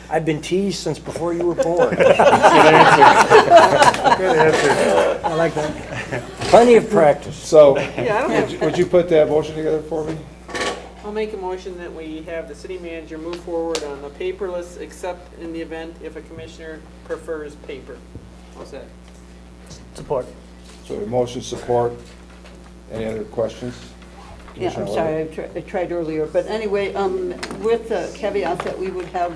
[SPEAKER 11] I've been teased since before you were born.
[SPEAKER 8] Good answer.
[SPEAKER 11] I like that. Plenty of practice.
[SPEAKER 1] So,
[SPEAKER 6] Yeah, I don't have,
[SPEAKER 1] would you put that motion together for me?
[SPEAKER 6] I'll make a motion that we have the city manager move forward on the paperless, except in the event if a commissioner prefers paper. How's that?
[SPEAKER 4] Support.
[SPEAKER 1] So motion support. Any other questions?
[SPEAKER 2] Yeah, I'm
[SPEAKER 1] Commissioner
[SPEAKER 2] sorry,
[SPEAKER 1] Levitt?
[SPEAKER 2] I tried earlier, but anyway, with the caveat that we would have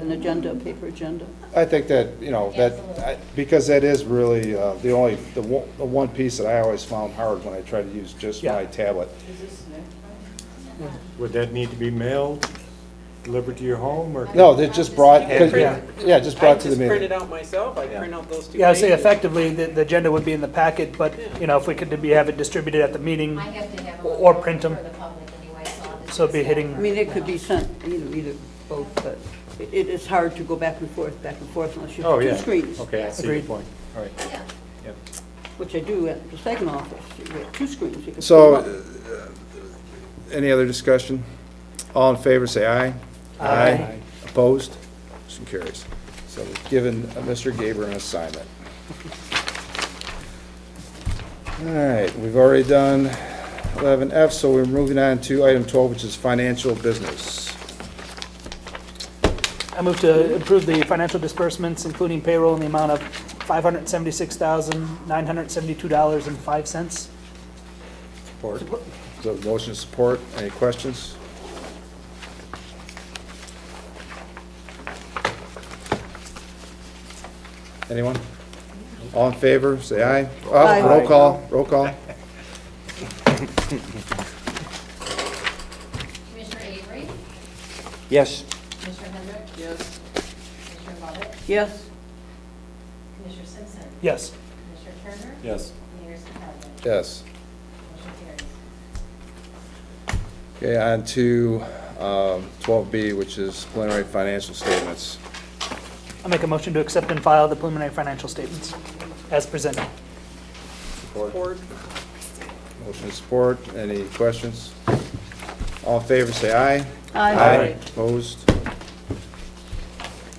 [SPEAKER 2] an agenda, a paper agenda.
[SPEAKER 1] I think that, because that is really the one piece that I always found hard when I tried to use just my tablet.
[SPEAKER 5] Would that need to be mailed, delivered to your home, or?
[SPEAKER 1] No, they just brought,
[SPEAKER 4] Yeah.
[SPEAKER 1] just
[SPEAKER 6] I
[SPEAKER 1] brought to the
[SPEAKER 6] just print
[SPEAKER 1] meeting.
[SPEAKER 6] it out myself, I print out those two
[SPEAKER 4] Yeah, I say
[SPEAKER 6] pages.
[SPEAKER 4] effectively, the agenda would be in the packet, but, if we could have it distributed at the meeting,
[SPEAKER 12] I have to have them
[SPEAKER 4] or print them,
[SPEAKER 12] for the public anyway, so I'll just.
[SPEAKER 4] so it'd be hitting.
[SPEAKER 2] I mean, it could be sent, either both, but it is hard to go back and forth unless you
[SPEAKER 5] Oh,
[SPEAKER 2] have
[SPEAKER 5] yeah.
[SPEAKER 2] two screens.
[SPEAKER 5] Okay, I see your
[SPEAKER 4] Agreed.
[SPEAKER 5] point. All right.
[SPEAKER 12] Yeah.
[SPEAKER 5] Yep.
[SPEAKER 2] Which I do at the second office, you have two screens. You can
[SPEAKER 1] So,
[SPEAKER 2] put 'em up.
[SPEAKER 1] any other discussion? All in favor, say aye.
[SPEAKER 4] Aye.
[SPEAKER 1] Opposed? Motion carries. So we've given Mr. Gaber an assignment. All right, we've already done 11F, so we're moving on to item 12, which is financial business.
[SPEAKER 4] I move to approve the financial disbursements, including payroll, in the amount of $576,972.05.
[SPEAKER 5] Support.
[SPEAKER 1] So motion to support. Any questions? Anyone? All in favor, say aye.
[SPEAKER 2] Aye.
[SPEAKER 1] Roll call, roll call.
[SPEAKER 12] Commissioner Avery,
[SPEAKER 11] Yes.
[SPEAKER 12] Commissioner Hendrick,
[SPEAKER 6] Yes.
[SPEAKER 12] Commissioner Lovett,
[SPEAKER 2] Yes,
[SPEAKER 12] Commissioner Simpson,
[SPEAKER 4] Yes.
[SPEAKER 12] Commissioner Turner,
[SPEAKER 5] Yes.
[SPEAKER 12] Mayor Scarpelli.
[SPEAKER 1] Yes.
[SPEAKER 12] Motion carries.
[SPEAKER 1] Okay, on to 12B, which is preliminary financial statements.
[SPEAKER 4] I make a motion to accept and file the preliminary financial statements as presented.
[SPEAKER 6] Support.
[SPEAKER 1] Motion to support. Any questions? All in favor, say aye.
[SPEAKER 2] Aye.
[SPEAKER 1] Opposed?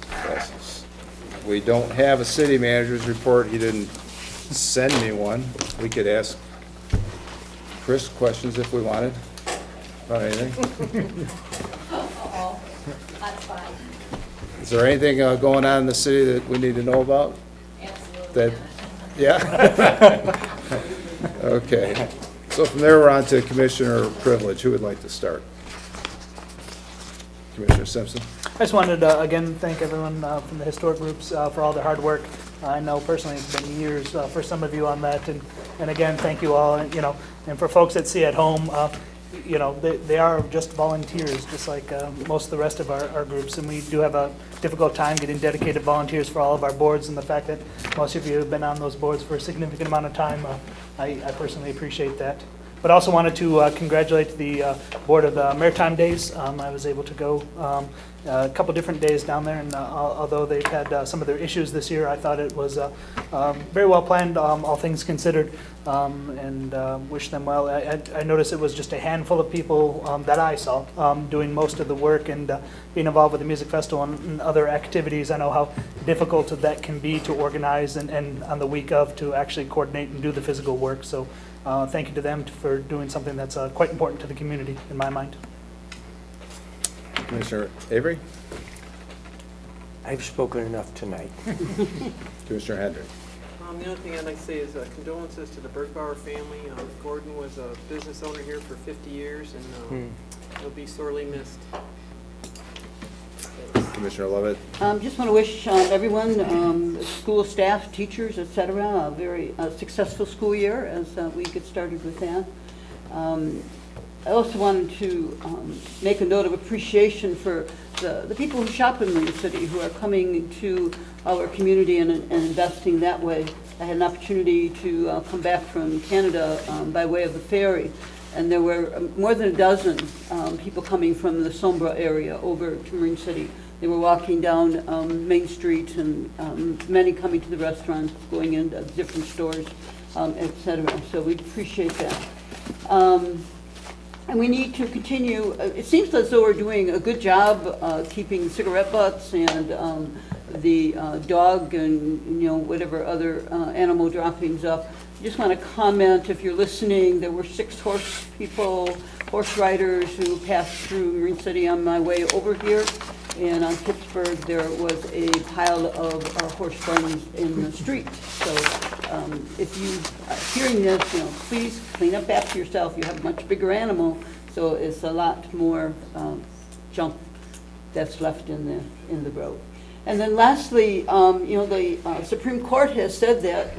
[SPEAKER 1] Passes. We don't have a city manager's report. He didn't send me one. We could ask Chris questions if we wanted about anything.
[SPEAKER 12] Uh-oh, that's fine.
[SPEAKER 1] Is there anything going on in the city that we need to know about?
[SPEAKER 12] Absolutely.
[SPEAKER 1] That, yeah? Okay. So from there, we're on to commissioner privilege. Who would like to start? Commissioner Simpson?
[SPEAKER 4] I just wanted to, again, thank everyone from the historic groups for all their hard work. I know personally it's been years for some of you on that, and again, thank you all, and for folks that see at home, they are just volunteers, just like most of the rest of our groups, and we do have a difficult time getting dedicated volunteers for all of our boards, and the fact that most of you have been on those boards for a significant amount of time, I personally appreciate that. But also wanted to congratulate the Board of the Maritime Days. I was able to go a couple different days down there, and although they've had some of their issues this year, I thought it was very well planned, all things considered, and wish them well. I noticed it was just a handful of people that I saw doing most of the work and being involved with the music festival and other activities. I know how difficult that can be to organize and on the week of to actually coordinate and do the physical work. So thank you to them for doing something that's quite important to the community, in my mind.
[SPEAKER 1] Commissioner Avery?
[SPEAKER 11] I've spoken enough tonight.
[SPEAKER 1] Commissioner Hendrick?
[SPEAKER 6] The only thing I'd like to say is condolences to the Bergbauer family. Gordon was a business owner here for 50 years, and he'll be sorely missed.
[SPEAKER 1] Commissioner Levitt?
[SPEAKER 2] Just want to wish everyone, school staff, teachers, et cetera, a very successful school year as we get started with that. I also wanted to make a note of appreciation for the people who shop in Marine City, who are coming to our community and investing that way. I had an opportunity to come back from Canada by way of the ferry, and there were more than a dozen people coming from the Sombra area over to Marine City. They were walking down Main Street, and many coming to the restaurants, going into different stores, et cetera. So we appreciate that. And we need to continue, it seems as though we're doing a good job keeping cigarette butts and the dog and, you know, whatever other animal droppings up. I just want to comment, if you're listening, there were 6 horse riders who passed through Marine City on my way over here. And on Pittsburgh, there was a pile of horse bones in the street. So if you are hearing this, you know, please clean up after yourself. You have a much bigger animal, so it's a lot more junk that's left in the road. And then lastly, you know, the Supreme Court has said that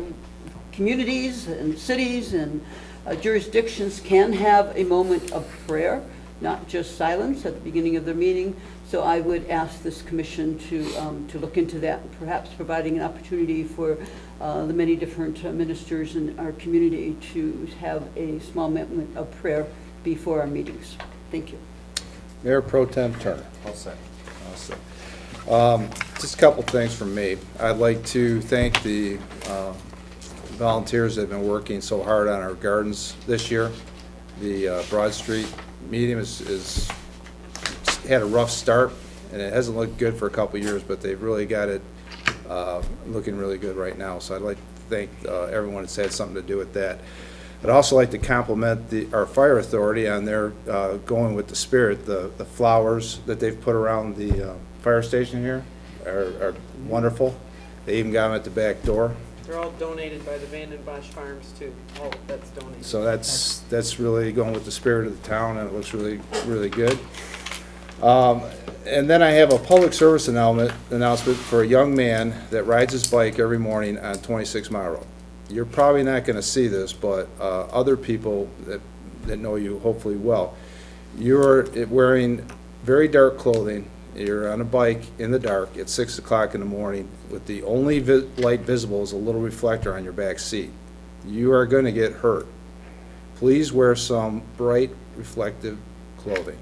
[SPEAKER 2] communities and cities and jurisdictions can have a moment of prayer, not just silence at the beginning of their meeting. So I would ask this commission to look into that, perhaps providing an opportunity for the many different ministers in our community to have a small moment of prayer before our meetings. Thank you.
[SPEAKER 1] Mayor Pro Tem Turner.
[SPEAKER 5] All set.
[SPEAKER 1] Just a couple things from me. I'd like to thank the volunteers that have been working so hard on our gardens this year. The Broad Street medium is had a rough start, and it hasn't looked good for a couple of years, but they've really got it looking really good right now. So I'd like to thank everyone that's had something to do with that. I'd also like to compliment our fire authority on their going with the spirit. The flowers that they've put around the fire station here are wonderful. They even got them at the back door.
[SPEAKER 6] They're all donated by the Vanden Bosch Farms, too. All of that's donated.
[SPEAKER 1] So that's really going with the spirit of the town, and it looks really, really good. And then I have a public service announcement for a young man that rides his bike every morning on 26 Mile Road. You're probably not going to see this, but other people that know you hopefully will. You're wearing very dark clothing. You're on a bike in the dark at 6 o'clock in the morning with the only light visible is a little reflector on your back seat. You are going to get hurt. Please wear some bright reflective clothing.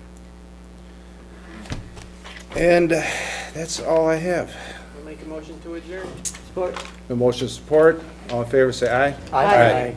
[SPEAKER 1] And that's all I have.
[SPEAKER 6] I'll make a motion to adjourn.
[SPEAKER 2] Support.
[SPEAKER 1] The motion support. All in favor, say aye.
[SPEAKER 2] Aye.